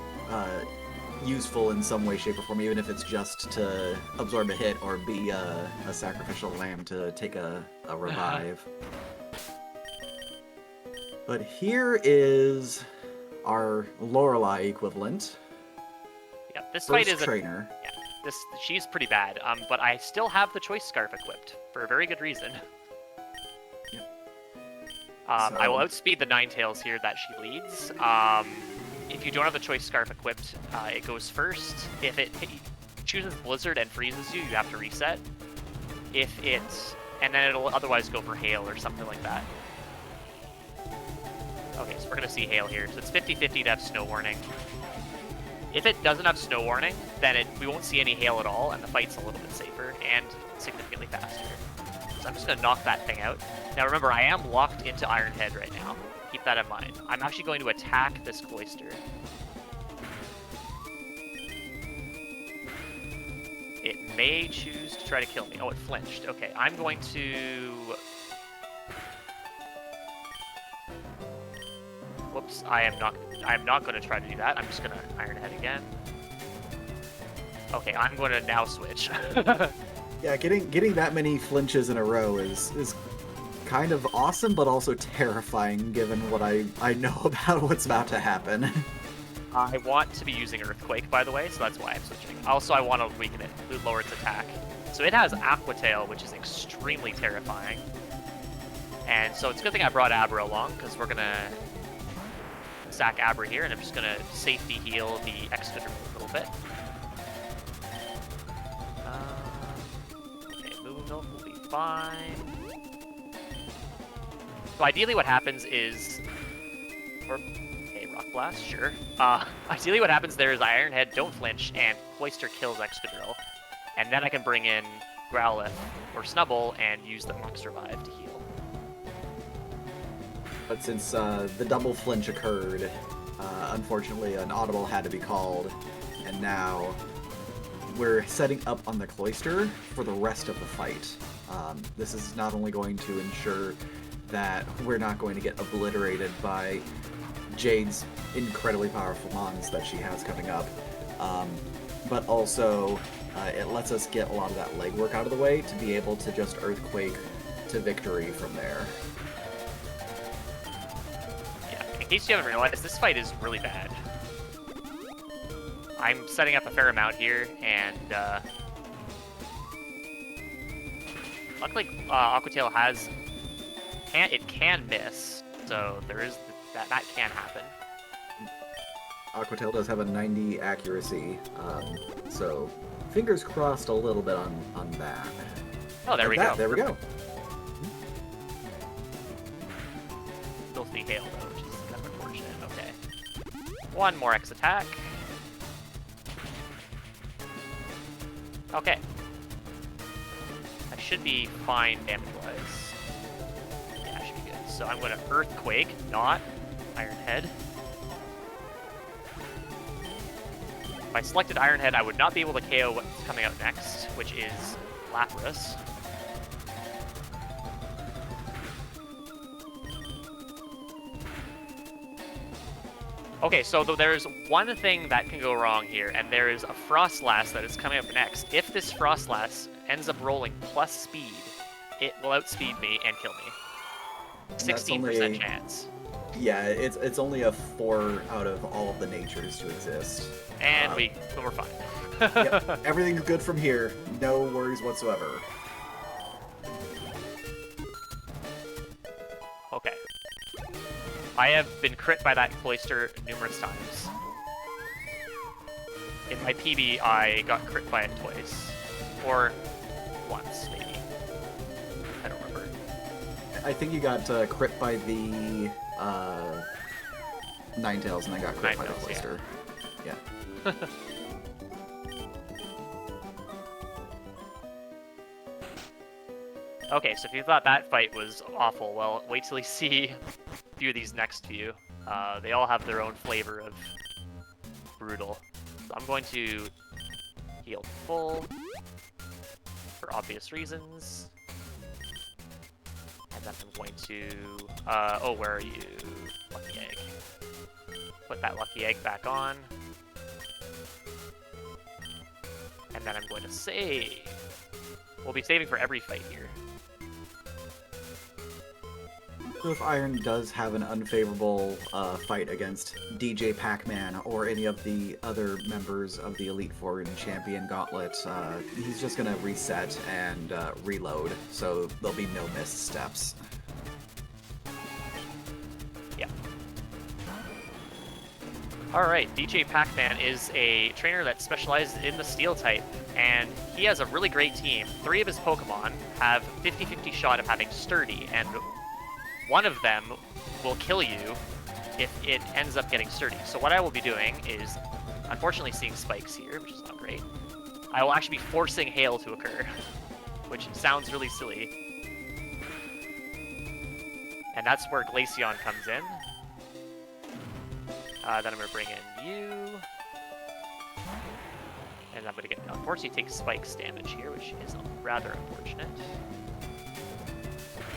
useful in some way, shape, or form, even if it's just to absorb a hit or be a sacrificial lamb to take a revive. But here is our Lorelei equivalent. Yeah, this fight is trainer. Yeah, she's pretty bad. But I still have the choice scarf equipped for a very good reason. I will outspeed the Ninetales here that she leads. If you don't have the choice scarf equipped, it goes first. If it chooses Blizzard and freezes you, you have to reset. And then it'll otherwise go for Hail or something like that. Okay, so we're gonna see Hail here. So it's 50-50 to have Snow Warning. If it doesn't have Snow Warning, then we won't see any Hail at all, and the fight's a little bit safer and significantly faster. So I'm just gonna knock that thing out. Now remember, I am locked into Iron Head right now. Keep that in mind. I'm actually going to attack this Cloister. It may choose to try to kill me. Oh, it flinched. Okay, I'm going to... Whoops, I am not going to try to do that. I'm just going to Iron Head again. Okay, I'm going to now switch. Yeah, getting that many flinches in a row is kind of awesome, but also terrifying given what I know about what's about to happen. I want to be using Earthquake, by the way, so that's why I'm switching. Also, I want to weaken it, lower its attack. So it has Aqua Tail, which is extremely terrifying. And so it's a good thing I brought Abra along, because we're going to sack Abra here, and I'm just going to safety heal the Excadrill a little bit. Okay, Moo Milk will be fine. So ideally what happens is... Okay, Rock Blast, sure. Ideally what happens there is Iron Head, don't flinch, and Cloister kills Excadrill. And then I can bring in Growlithe or Snubbull and use the Max Revive to heal. But since the double flinch occurred, unfortunately an audible had to be called, and now we're setting up on the Cloister for the rest of the fight. This is not only going to ensure that we're not going to get obliterated by Jade's incredibly powerful mons that she has coming up, but also it lets us get a lot of that legwork out of the way to be able to just Earthquake to victory from there. Yeah, in case you haven't realized, this fight is really bad. I'm setting up a fair amount here, and luckily Aqua Tail has... It can miss, so there is that can happen. Aqua Tail does have a 90 accuracy, so Fingers crossed a little bit on that. Oh, there we go. There we go. Filthy hail, though, which is kind of unfortunate. Okay. One more X attack. Okay. I should be fine damage-wise. Yeah, I should be good. So I'm going to Earthquake, not Iron Head. If I selected Iron Head, I would not be able to KO what's coming out next, which is Lapras. Okay, so there's one thing that can go wrong here, and there is a Frostlass that is coming up next. If this Frostlass ends up rolling plus speed, it will outspeed me and kill me. 16% chance. Yeah, it's only a 4 out of all of the natures to exist. And we're fine. Yep, everything's good from here. No worries whatsoever. Okay. I have been crit by that Cloyster numerous times. In my PB, I got crit by it twice. Or once, maybe. I don't remember. I think you got crit by the Ninetales, and then got crit by the Cloyster. Yeah. Okay, so if you thought that fight was awful, well, wait till you see a few of these next few. They all have their own flavor of brutal. So I'm going to heal full for obvious reasons. And then I'm going to... oh, where are you? Lucky Egg. Put that Lucky Egg back on. And then I'm going to save. We'll be saving for every fight here. So if Iron does have an unfavorable fight against DJ Pac-Man or any of the other members of the Elite Four in Champion Gauntlet, he's just going to reset and reload, so there'll be no missed steps. Yeah. Alright, DJ Pac-Man is a trainer that specializes in the Steel type, and he has a really great team. 3 of his Pokemon have 50-50 shot of having Sturdy, and one of them will kill you if it ends up getting Sturdy. So what I will be doing is, unfortunately seeing spikes here, which is not great, I will actually be forcing Hail to occur, which sounds really silly. And that's where Glaceon comes in. Then I'm going to bring in you. And I'm going to get, unfortunately, take Spikes damage here, which is rather unfortunate.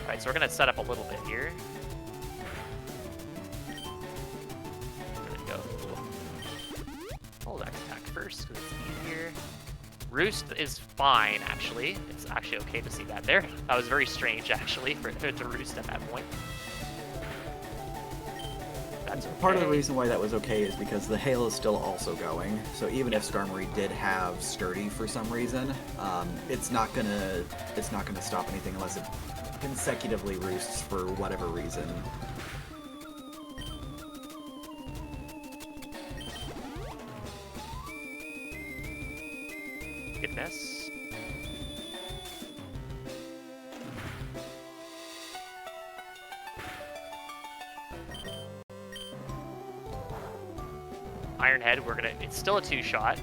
Alright, so we're going to set up a little bit here. I'm going to go hold X attack first, because it's easier. Roost is fine, actually. It's actually okay to see that there. That was very strange, actually, for it to roost at that point. That's okay. Part of the reason why that was okay is because the hail is still also going. So even if Skarmory did have Sturdy for some reason, it's not gonna stop anything unless it consecutively roosts for whatever reason. Goodness. Iron Head, it's still a 2-shot.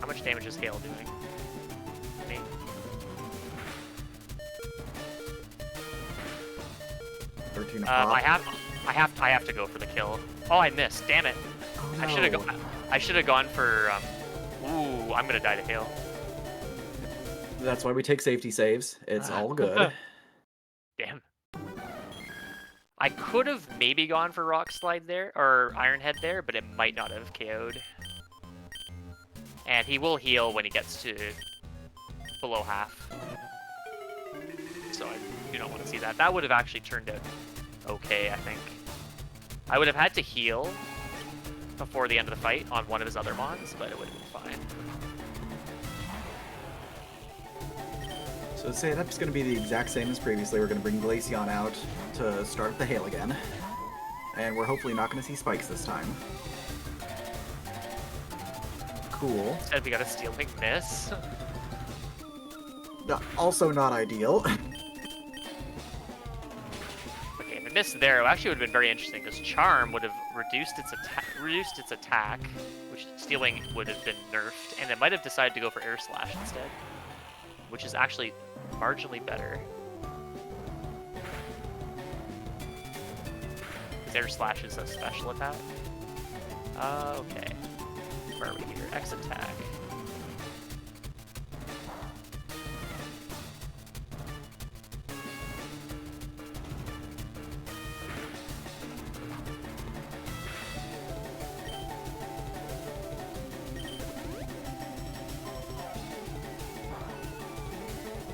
How much damage is Hail doing? Me? I have to go for the kill. Oh, I missed. Damn it. Oh, no. I should have gone for ooh, I'm going to die to Hail. That's why we take safety saves. It's all good. Damn. I could have maybe gone for Rock Slide there, or Iron Head there, but it might not have KO'd. And he will heal when he gets to below half. So I do not want to see that. That would have actually turned out okay, I think. I would have had to heal before the end of the fight on one of his other mons, but it would have been fine. So setup's going to be the exact same as previously. We're going to bring Glaceon out to start the hail again. And we're hopefully not going to see spikes this time. cool. Instead, we got a stealing miss. No, also not ideal. Okay, the miss there actually would have been very interesting because Charm would have reduced its attack, which stealing would have been nerfed, and it might have decided to go for Air Slash instead, which is actually marginally better. Because Air Slash is a special attack. Okay. Where are we here? X attack.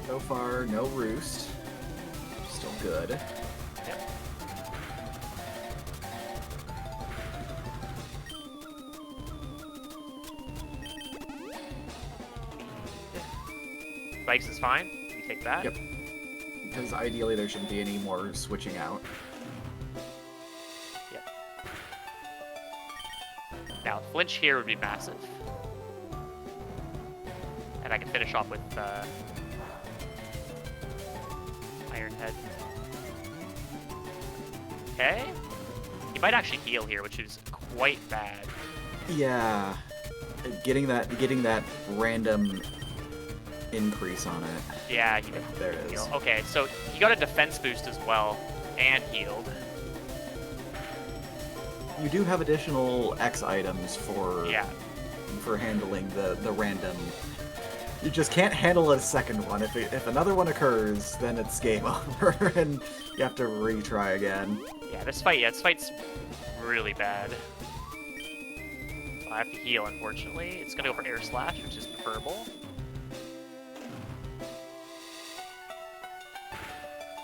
So far, no roost. Still good. Yep. Spikes is fine. We take that. Yep. Because ideally there shouldn't be any more switching out. Yep. Now, flinch here would be massive. And I can finish off with Iron Head. Okay. He might actually heal here, which is quite bad. Yeah. Getting that random increase on it. Yeah, he did. There it is. Okay, so he got a defense boost as well, and healed. You do have additional X items for handling the random. You just can't handle a second one. If another one occurs, then it's game over, and you have to retry again. Yeah, this fight's really bad. I have to heal, unfortunately. It's gonna go for Air Slash, which is preferable.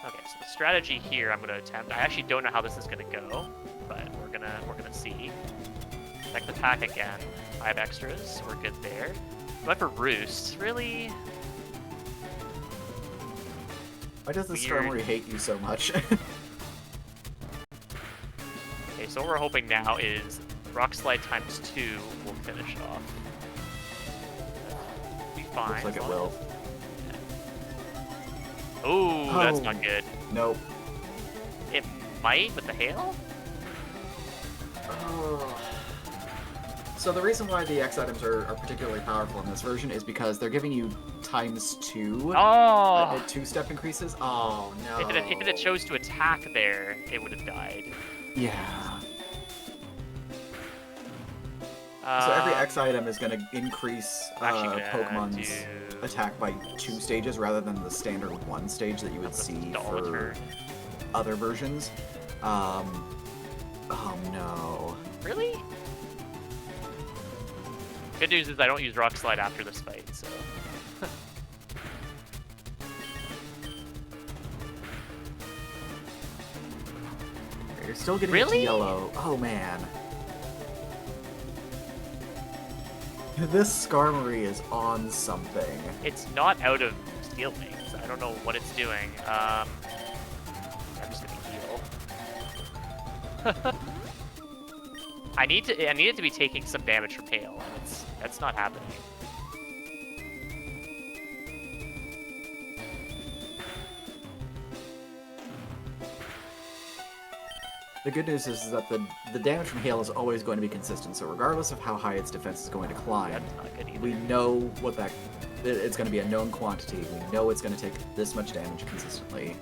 Okay, so the strategy here I'm gonna attempt. I actually don't know how this is gonna go, but we're gonna see. Next attack again. I have extras. We're good there. But for Roost, really? Why does the Weird. Stormery hate you so much? Okay, so what we're hoping now is Rock Slide times 2 will finish off. Be fine. Looks like it will. Ooh, that's not good. Nope. It might with the hail? Oh. So the reason why the X items are particularly powerful in this version is because they're giving you ×2 Oh! two-step increases. Oh no. If it had chose to attack there, it would have died. Yeah. So every X item is going to increase Pokemon's attack by 2 stages rather than the standard 1 stage that you would see for other versions. Oh no. Really? Good news is I don't use Rock Slide after this fight, so... You're still getting it to yellow. Oh man. This Skarmory is on something. It's not out of Steel Wings. I don't know what it's doing. I'm just gonna heal. I need it to be taking some damage from hail, and that's not happening. The good news is that the damage from hail is always going to be consistent, so regardless of how high its defense is going to climb, That's not good either. we know what it's going to be a known quantity. We know it's going to take this much damage consistently.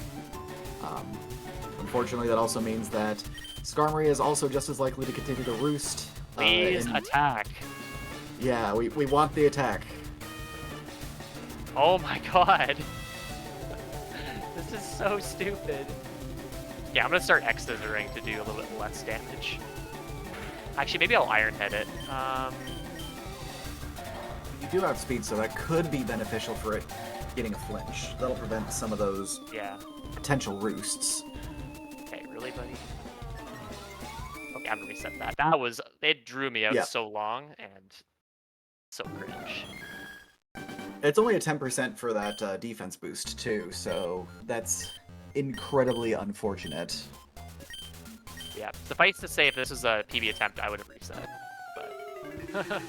Unfortunately, that also means that Skarmory is also just as likely to continue to roost. Please attack. Yeah, we want the attack. Oh my god. This is so stupid. Yeah, I'm gonna start X-Scissoring to do a little bit less damage. Actually, maybe I'll Iron Head it. You do have speed, so that could be beneficial for it getting a flinch. That'll prevent some of those potential roosts. Okay, really, buddy? Okay, I'm gonna reset that. It drew me out so long, and so cringe. It's only a 10% for that defense boost, too, so that's incredibly unfortunate. Yeah, suffice to say, if this was a PB attempt, I would have reset. But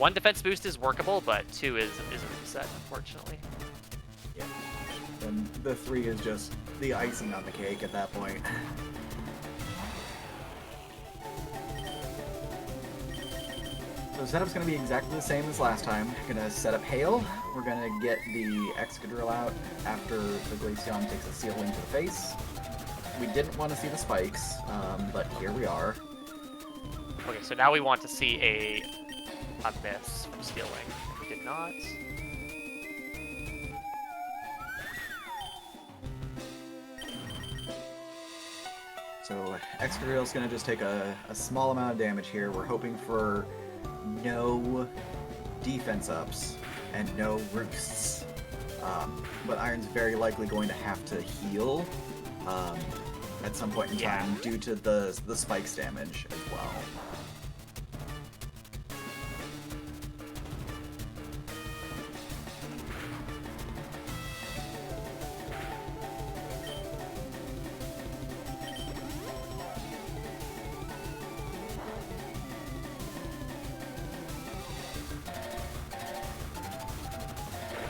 1 defense boost is workable, but 2 is a reset, unfortunately. Yeah. And the 3 is just the icing on the cake at that point. So setup's going to be exactly the same as last time. Gonna set up Hail. We're gonna get the Excadrill out after the Glaceon takes a Seal Wing to the face. We didn't want to see the spikes, but here we are. Okay, so now we want to see a miss from Steel Wing. We did not. So Excadrill's gonna just take a small amount of damage here. We're hoping for no defense ups and no roosts. But Iron's very likely going to have to heal at some point in time due to the spikes damage as well.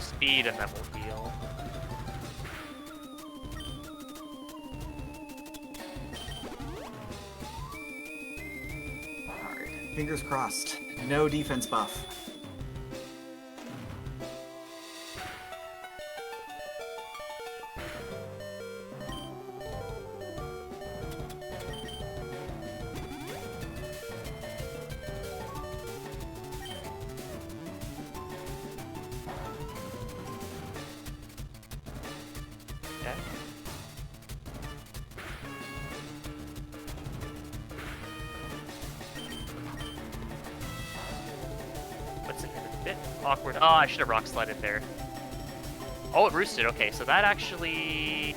Speed and then we'll heal. Alright, fingers crossed. No defense buff. Okay. What's it? A bit awkward. Oh, I should have rock slided there. Oh, it roosted. Okay, so that actually...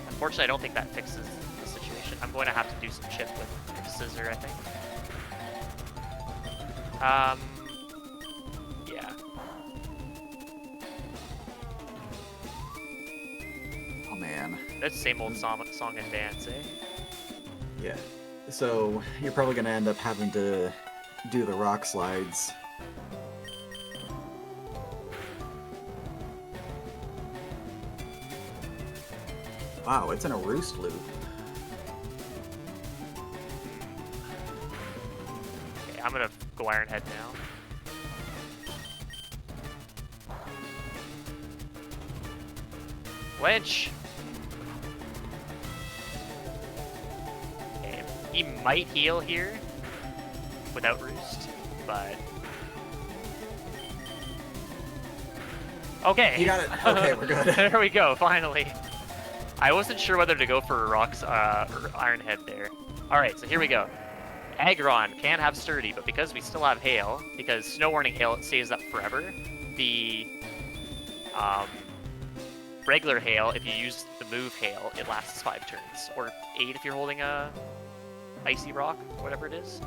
Unfortunately, I don't think that fixes the situation. I'm going to have to do some chip with Scissor, I think. Yeah. Oh man. That's the same old song and dance, eh? Yeah. So you're probably gonna end up having to do the rock slides. Wow, it's in a roost loop. Okay, I'm gonna go Iron Head now. Flinch! Okay, he might heal here without Roost, but... Okay! You got it! Okay, we're good. There we go, finally! I wasn't sure whether to go for Rocks or Iron Head there. Alright, so here we go. Aggron can have Sturdy, but because we still have Hail, because Snow Warning Hail it stays up forever, the regular Hail, if you use the move Hail, it lasts 5 turns. Or 8 if you're holding a Icy Rock, whatever it is.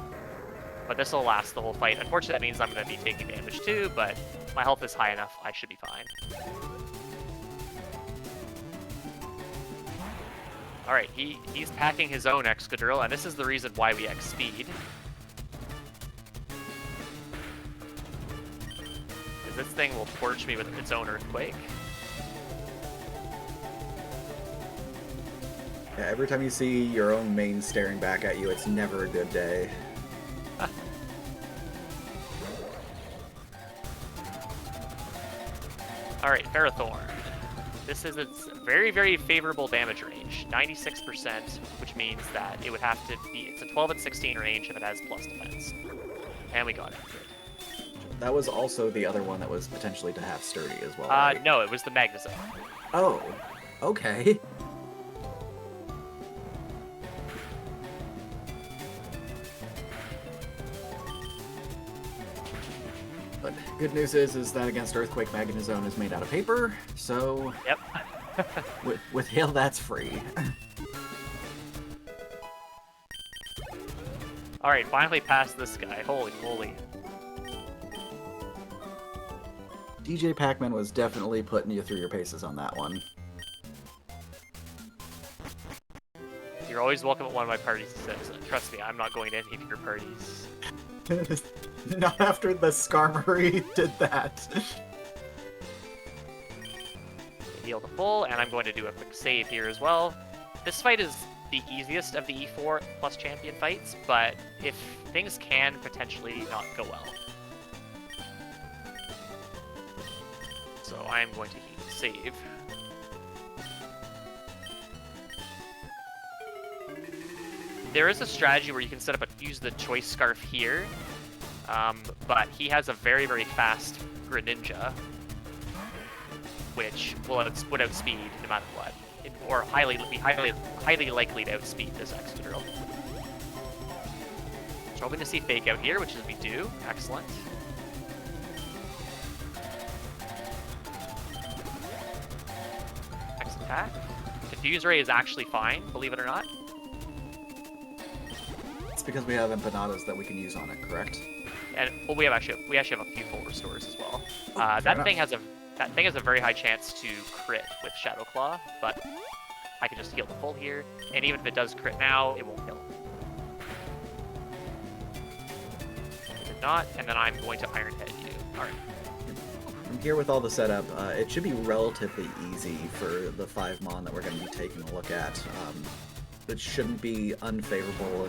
But this will last the whole fight. Unfortunately, that means I'm going to be taking damage too, but my health is high enough, I should be fine. Alright, he's packing his own Excadrill, and this is the reason why we X-Speed. Because this thing will torch me with its own Earthquake. Yeah, every time you see your own main staring back at you, it's never a good day. Alright, Ferrothorn. This is its very, very favorable damage range, 96%, which means that it would have to be, it's a 12 and 16 range if it has plus defense. And we got it. That was also the other one that was potentially to have Sturdy as well, right? No, it was the Magnezone. Oh, okay. But good news is that against Earthquake, Magnezone is made out of paper, so... Yep. with Hail, that's free. Alright, finally past this guy. Holy moly. DJ Pac-Man was definitely putting you through your paces on that one. You're always welcome at one of my parties, so trust me, I'm not going to any of your parties. Not after the Skarmory did that. Heal the full, and I'm going to do a quick save here as well. This fight is the easiest of the E4 plus champion fights, but if things can potentially not go well. So I am going to save. There is a strategy where you can set up use the choice scarf here, but he has a very, very fast Greninja, which will outspeed no matter what, or be highly likely to outspeed this Excadrill. So hoping to see Fake Out here, which is we do. Excellent. Next attack. Confuse Ray is actually fine, believe it or not. It's because we have empanadas that we can use on it, correct? And well, we actually have a few full restores as well. Oh, that thing has a very high chance to crit with Shadow Claw, but I can just heal the full here, and even if it does crit now, it won't kill. It did not, and then I'm going to Iron Head you. All right. From here with all the setup, it should be relatively easy for the 5 Mon that we're going to be taking a look at. It shouldn't be unfavorable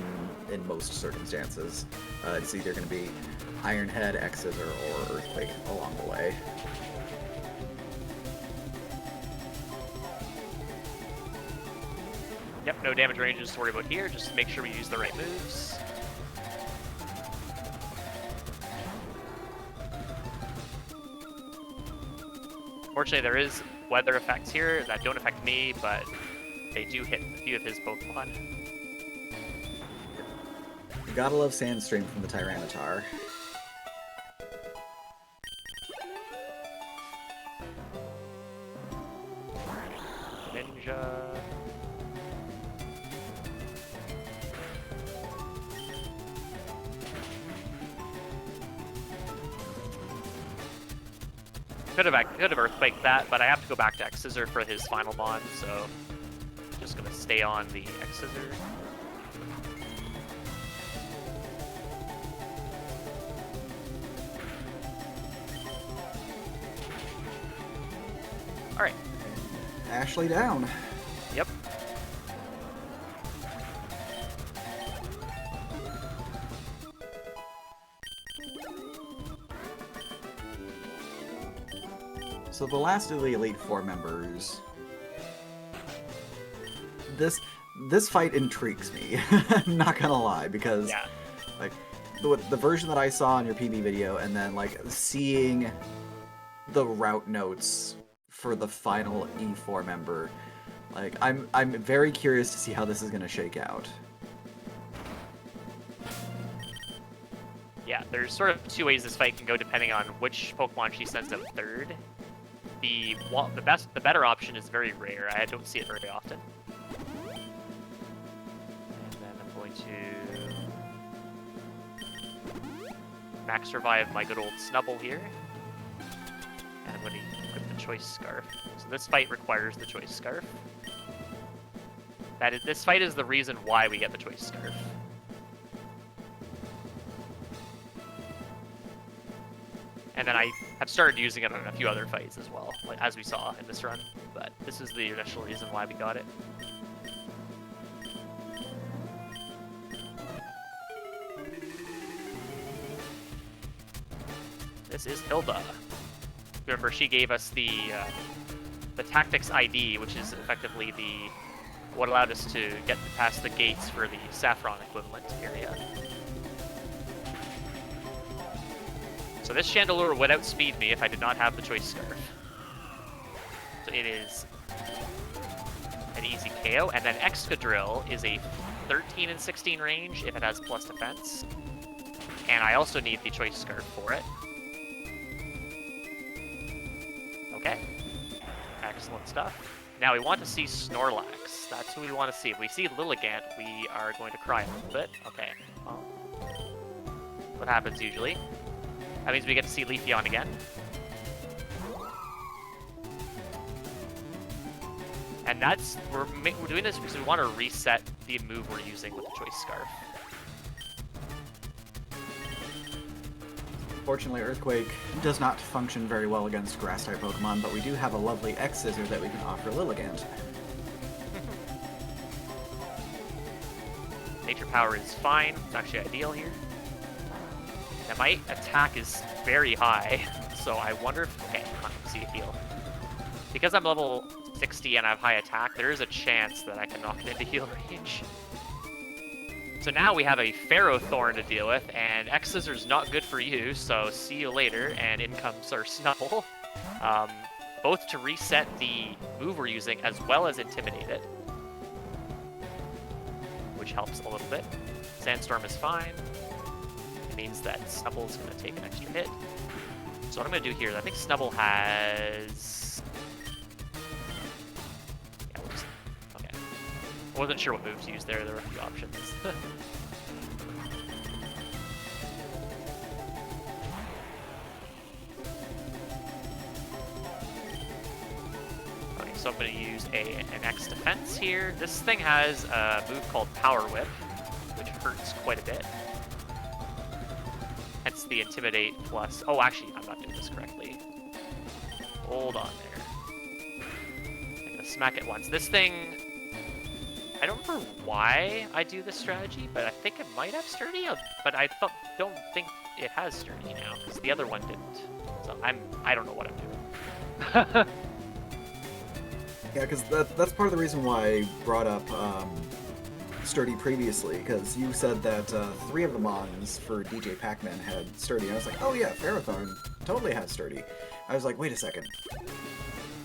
in most circumstances. It's either going to be Iron Head, X-Scissor, or Earthquake along the way. Yep, no damage ranges to worry about here. Just make sure we use the right moves. Fortunately, there is weather effects here that don't affect me, but they do hit a few of his Pokemon. You gotta love Sandstream from the Tyranitar. Ninja. Could have Earthquaked that, but I have to go back to X-Scissor for his final Mon, so just gonna stay on the X-Scissor. Alright. Ashley down. Yep. So the last of the Elite Four members, this fight intrigues me. I'm not gonna lie, because like the version that I saw in your PB video, and then like seeing the route notes for the final E4 member, like I'm very curious to see how this is gonna shake out. Yeah, there's sort of 2 ways this fight can go depending on which Pokemon she sends out third. The better option is very rare. I don't see it very often. And then I'm going to max revive my good old Snubble here. And I'm going to equip the Choice Scarf. So this fight requires the Choice Scarf. This fight is the reason why we get the Choice Scarf. And then I have started using it on a few other fights as well, like as we saw in this run. But this is the initial reason why we got it. This is Hilda. Remember, she gave us the Tactics ID, which is effectively what allowed us to get past the gates for the Saffron equivalent area. So this Chandelure would outspeed me if I did not have the Choice Scarf. So it is an easy KO, and then Excadrill is a 13 and 16 range if it has plus defense. And I also need the Choice Scarf for it. Okay. Excellent stuff. Now we want to see Snorlax. That's who we want to see. If we see Lilligant, we are going to cry a little bit. Okay. Well, what happens usually? That means we get to see Leafeon again. And we're doing this because we want to reset the move we're using with the Choice Scarf. Fortunately, Earthquake does not function very well against Grass-type Pokemon, but we do have a lovely X-Scissor that we can offer Lilligant. Nature Power is fine. It's actually ideal here. Now my attack is very high, so I wonder if... Okay, I'm not going to see a heal. Because I'm level 60 and I have high attack, there is a chance that I can knock it into heal range. So now we have a Ferrothorn to deal with, and X-Scissor's not good for you, so see you later, and in comes our Snubbull. Both to reset the move we're using, as well as Intimidate it. Which helps a little bit. Sandstorm is fine. It means that Snubbull's going to take an extra hit. So what I'm going to do here is I think Snubbull has... Yeah, we'll just... Okay. I wasn't sure what moves to use there. There were a few options. Okay, so I'm going to use an X defense here. This thing has a move called Power Whip, which hurts quite a bit. Hence the Intimidate plus... Oh, actually, I'm not doing this correctly. Hold on there. I'm going to smack it once. This thing... I don't remember why I do this strategy, but I think it might have Sturdy, but I don't think it has Sturdy now, because the other one didn't. So I don't know what I'm doing. Yeah, because that's part of the reason why I brought up Sturdy previously, because you said that 3 of the Mons for DJ Pac-Man had Sturdy, and I was like, oh yeah, Ferrothorn totally has Sturdy. I was like, wait a second.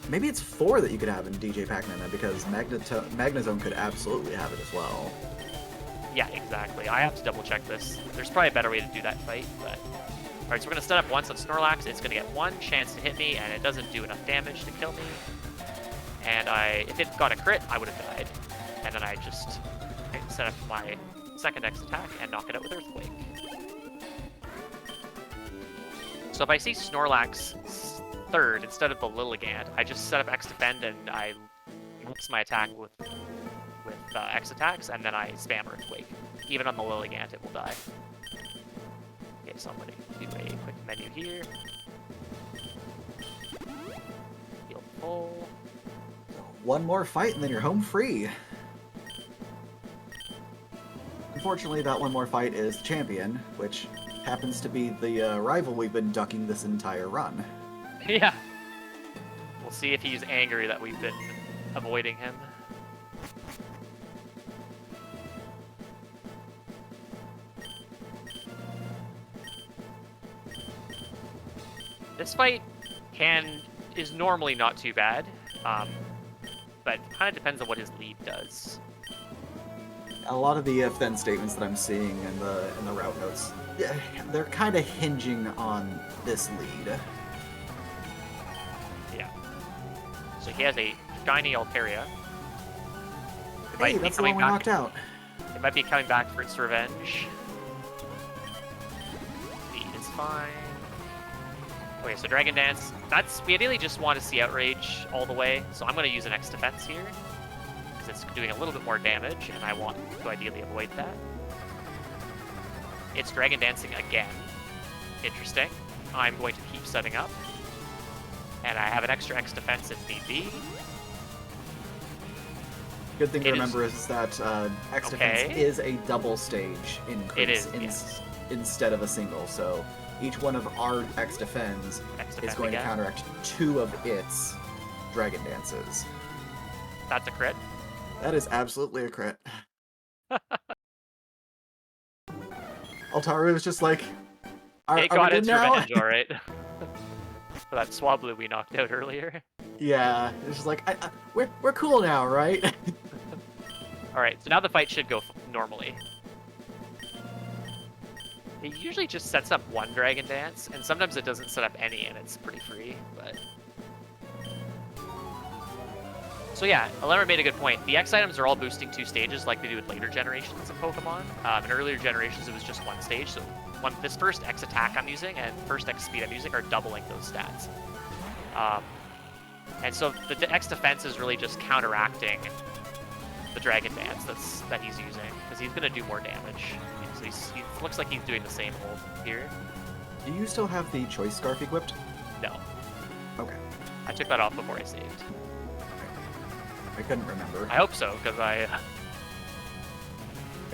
Maybe it's 4 that you could have in DJ Pac-Man then, because Magnezone could absolutely have it as well. Yeah, exactly. I have to double check this. There's probably a better way to do that fight, but... Alright, so we're going to stun up once on Snorlax. It's going to get 1 chance to hit me, and it doesn't do enough damage to kill me. And if it got a crit, I would have died. And then I just set up my second X attack and knock it out with Earthquake. So if I see Snorlax third instead of the Lilligant, I just set up X defend and I mix my attack with X attacks, and then I spam Earthquake. Even on the Lilligant, it will die. Okay, so I'm going to do a quick menu here. Heal full. One more fight and then you're home free. Unfortunately, that one more fight is Champion, which happens to be the rival we've been ducking this entire run. Yeah. We'll see if he's angry that we've been avoiding him. This fight is normally not too bad, but it kind of depends on what his lead does. A lot of the if-then statements that I'm seeing in the route notes, they're kind of hinging on this lead. Yeah. So he has a shiny Altaria. Hey, that's the one we knocked out. It might be coming back for its revenge. Speed is fine. Okay, so Dragon Dance. We ideally just want to see Outrage all the way, so I'm going to use an X defense here, because it's doing a little bit more damage, and I want to ideally avoid that. It's Dragon Dancing again. Interesting. I'm going to keep setting up. And I have an extra X defense if need be. Good thing to remember is that X defense is a double stage increase instead of a single, so each one of our X defense is going to counteract 2 of its Dragon Dances. That's a crit. That is absolutely a crit. Altaria was just like, it got its revenge, alright. For that Swablu we knocked out earlier. Yeah, it's just like, we're cool now, right? Alright, so now the fight should go normally. It usually just sets up 1 Dragon Dance, and sometimes it doesn't set up any, and it's pretty free, but... So yeah, Alemra made a good point. The X items are all boosting 2 stages like they do with later generations of Pokemon. In earlier generations, it was just 1 stage, so this first X attack I'm using and first X speed I'm using are doubling those stats. And so the X defense is really just counteracting the Dragon Dance that he's using, because he's going to do more damage. So he looks like he's doing the same hold here. Do you still have the choice scarf equipped? No. Okay. I took that off before I saved. I couldn't remember. I hope so, because I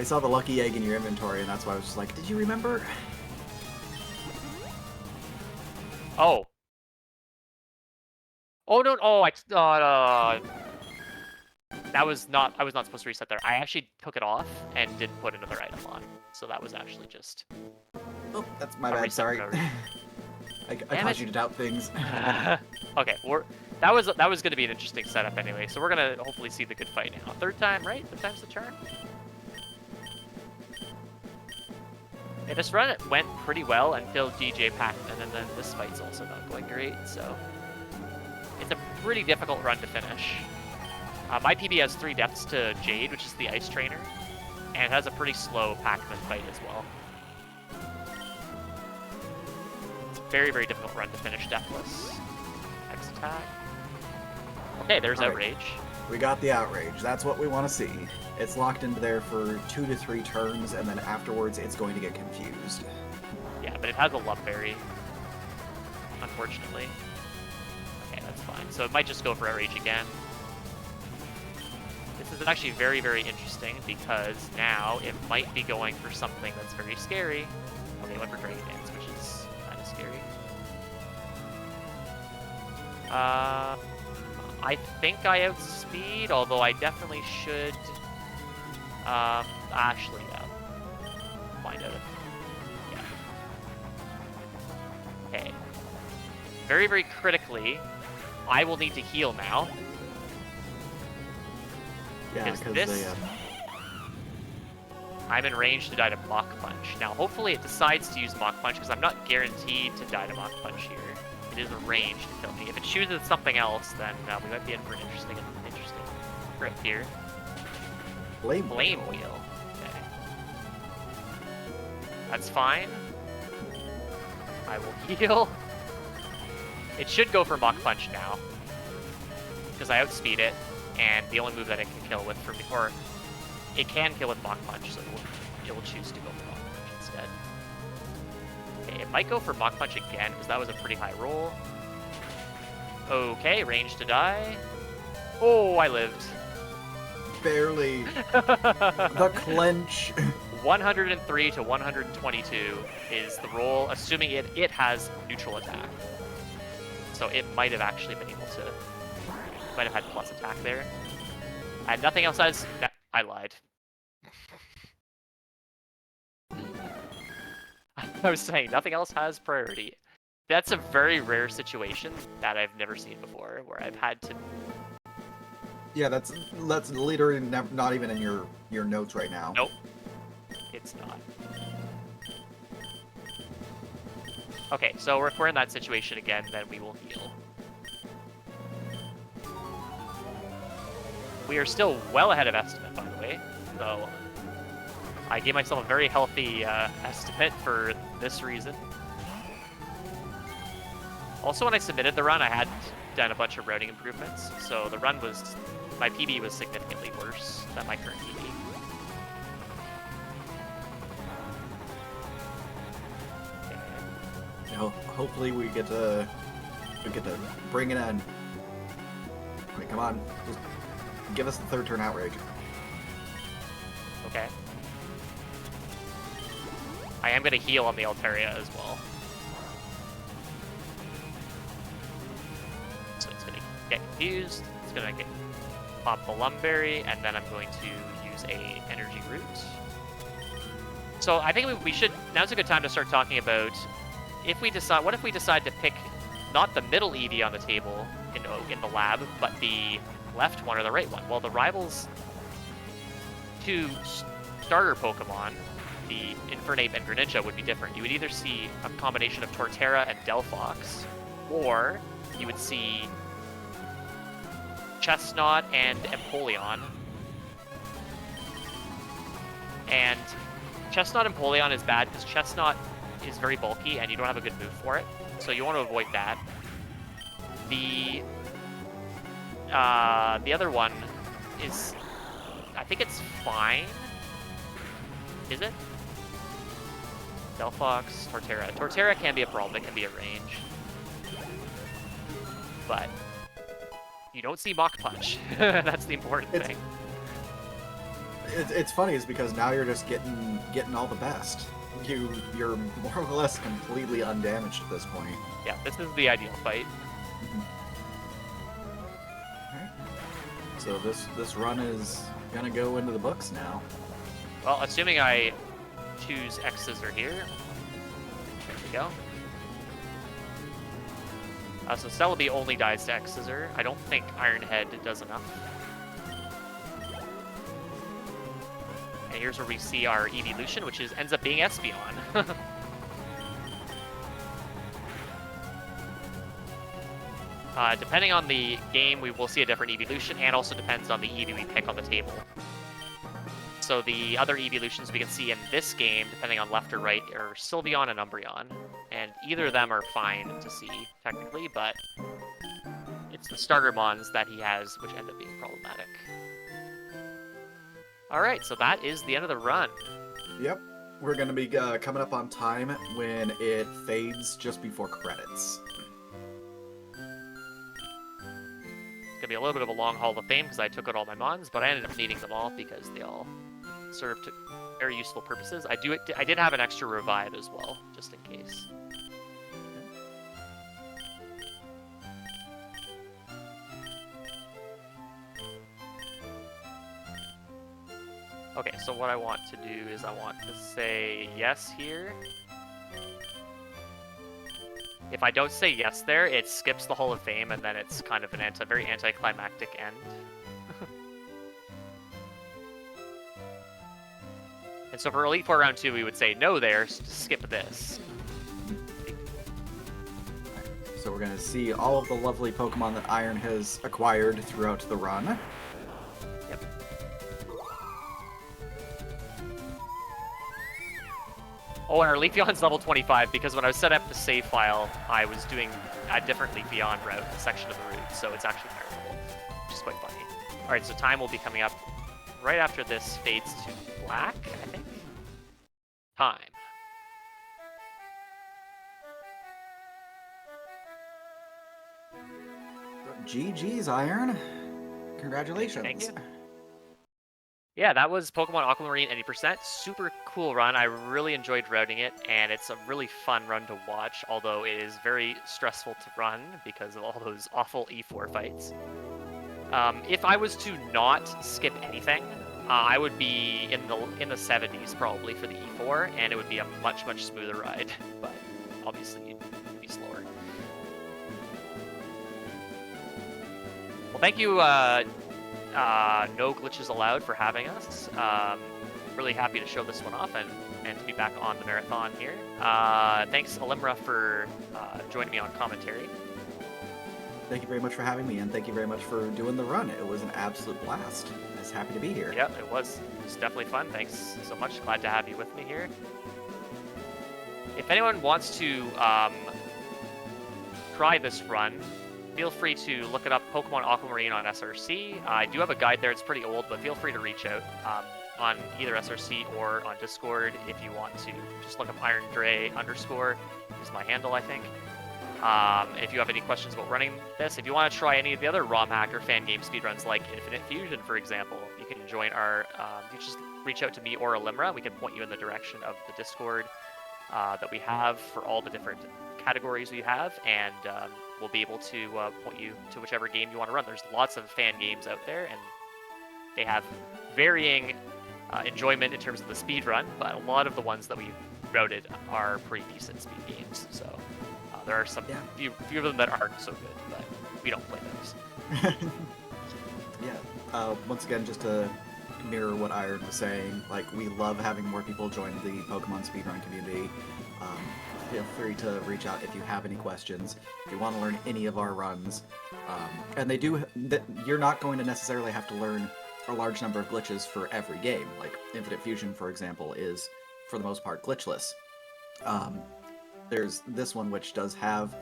saw the lucky egg in your inventory, and that's why I was just like, did you remember? Oh. Oh, no, oh, that was not, I was not supposed to reset there. I actually took it off and didn't put another item on. So that was actually just... Oh, that's my a bad, reset sorry. for no reason. I Damn caused it. you to doubt things. Okay, that was going to be an interesting setup anyway, so we're going to hopefully see the good fight now. Third time, right? Third time's the charm? Yeah, this run went pretty well until DJ packed, and then this fight's also not going great, so... It's a pretty difficult run to finish. My PB has 3 deaths to Jade, which is the ice trainer, and it has a pretty slow Pac-Man fight as well. It's a very, very difficult run to finish deathless. X attack. Okay, there's All right. Outrage. We got the outrage. That's what we want to see. It's locked into there for 2 to 3 turns, and then afterwards it's going to get confused. Yeah, but it has a Love Berry, unfortunately. Okay, that's fine. So it might just go for Outrage again. This is actually very, very interesting because now it might be going for something that's very scary. Oh, they went for Dragon Dance, which is kind of scary. I think I outspeed, although I definitely should... actually, yeah. Find out if... Yeah. Okay. Very, very critically, I will need to heal now. Yeah, Because because this... they... I'm in range to die to Mach Punch. Now, hopefully it decides to use Mach Punch, because I'm not guaranteed to die to Mach Punch here. It is a range to kill me. If it chooses something else, then we might be in for an interesting grip here. Flame Wheel. Okay. That's fine. I will heal. It should go for Mach Punch now, because I outspeed it, and the only move that it can kill with from before, it can kill with Mach Punch, so it will choose to go for Mach Punch instead. Okay, it might go for Mach Punch again, because that was a pretty high roll. Okay, range to die. Oh, I lived. Barely. The clench. 103 to 122 is the roll, assuming it has neutral attack. So it might have actually been able to... Might have had plus attack there. And nothing else has... I lied. I was saying, nothing else has priority. That's a very rare situation that I've never seen before, where I've had to... Yeah, that's literally not even in your notes right now. Nope. It's not. Okay, so if we're in that situation again, then we will heal. We are still well ahead of estimate, by the way, so I gave myself a very healthy estimate for this reason. Also, when I submitted the run, I had done a bunch of routing improvements, so the run was... My PB was significantly worse than my current PB. Hopefully we get to bring it in. Wait, come on, just give us the third turn outrage. Okay. I am going to heal on the Altaria as well. So it's going to get confused. It's going to pop the Lumberry, and then I'm going to use a energy root. So I think we should... Now's a good time to start talking about if we decide... What if we decide to pick not the middle Eevee on the table in the lab, but the left one or the right one? Well, the rivals to starter Pokemon, the Infernape and Greninja, would be different. You would either see a combination of Torterra and Delphox, or you would see Chestnut and Empoleon. And Chestnut and Empoleon is bad because Chestnut is very bulky and you don't have a good move for it. So you want to avoid that. The other one is... I think it's fine. Is it? Delphox, Torterra. Torterra can be a problem, it can be a range. But you don't see Mach Punch. That's the important thing. It's funny is because now you're just getting all the best. You're more or less completely undamaged at this point. Yeah, this is the ideal fight. Alright. So this run is gonna go into the books now. Well, assuming I choose X Scissor here. There we go. So Celebi only dies to X Scissor. I don't think Ironhead does enough. And here's where we see our evolution, which ends up being Espeon. Depending on the game, we will see a different evolution, and also depends on the Eevee we pick on the table. So the other evolutions we can see in this game, depending on left or right, are Sylveon and Umbreon. And either of them are fine to see, technically, but it's the starter mons that he has which end up being problematic. Alright, so that is the end of the run. Yep. We're going to be coming up on time when it fades just before credits. It's going to be a little bit of a long haul of fame because I took out all my mons, but I ended up needing them all because they all served very useful purposes. I did have an extra revive as well, just in case. Okay, so what I want to do is I want to say yes here. If I don't say yes there, it skips the Hall of Fame, and then it's kind of an very anticlimactic end. And so for Elite Four Round 2, we would say no there, skip this. So we're going to see all of the lovely Pokemon that Iron has acquired throughout the run. Yep. Oh, and our Leafeon's level 25, because when I was setting up the save file, I was doing a different Leafeon route, a section of the route, so it's actually higher level, which is quite funny. Alright, so time will be coming up right after this fades to black, I think. Time. GG's, Iron. Congratulations. Thank you. Yeah, that was Pokemon Aquamarine 80%. Super cool run. I really enjoyed routing it, and it's a really fun run to watch, although it is very stressful to run because of all those awful E4 fights. If I was to not skip anything, I would be in the 70s probably for the E4, and it would be a much smoother ride. But obviously, you'd be slower. Well, thank you, No Glitches Allowed, for having us. Really happy to show this one off and to be back on the marathon here. Thanks, Alimra, for joining me on commentary. Thank you very much for having me, and thank you very much for doing the run. It was an absolute blast. I was happy to be here. Yeah, it was definitely fun. Thanks so much. Glad to have you with me here. If anyone wants to try this run, feel free to look it up, Pokemon Aquamarine on SRC. I do have a guide there. It's pretty old, but feel free to reach out on either SRC or on Discord if you want to. Just look up IronDre_ is my handle, I think. If you have any questions about running this, if you want to try any of the other ROM hacker fan game speedruns like Infinite Fusion, for example, you can join our, you just reach out to me or Alimra. We can point you in the direction of the Discord that we have for all the different categories we have, and we'll be able to point you to whichever game you want to run. There's lots of fan games out there, and they have varying enjoyment in terms of the speed run, but a lot of the ones that we routed are pretty decent speed games. So there are some few of them that aren't so good, but we don't play those. Yeah. Once again, just to mirror what Iron was saying, like, we love having more people join the Pokemon speedrun community. Feel free to reach out if you have any questions, if you want to learn any of our runs. And you're not going to necessarily have to learn a large number of glitches for every game. Like Infinite Fusion, for example, is for the most part glitchless. There's this one which does have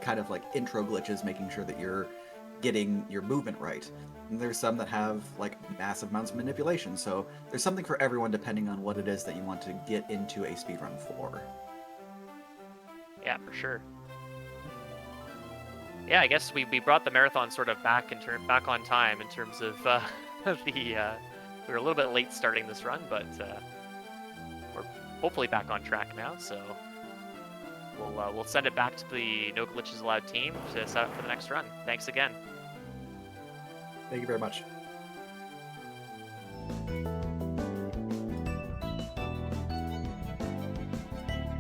kind of intro glitches, making sure that you're getting your movement right. And there's some that have like massive amounts of manipulation. So there's something for everyone depending on what it is that you want to get into a speedrun for. Yeah, for sure. Yeah, I guess we brought the marathon sort of back on time in terms of we were a little bit late starting this run, but we're hopefully back on track now. So we'll send it back to the No Glitches Allowed team to set up for the next run. Thanks again. Thank you very much.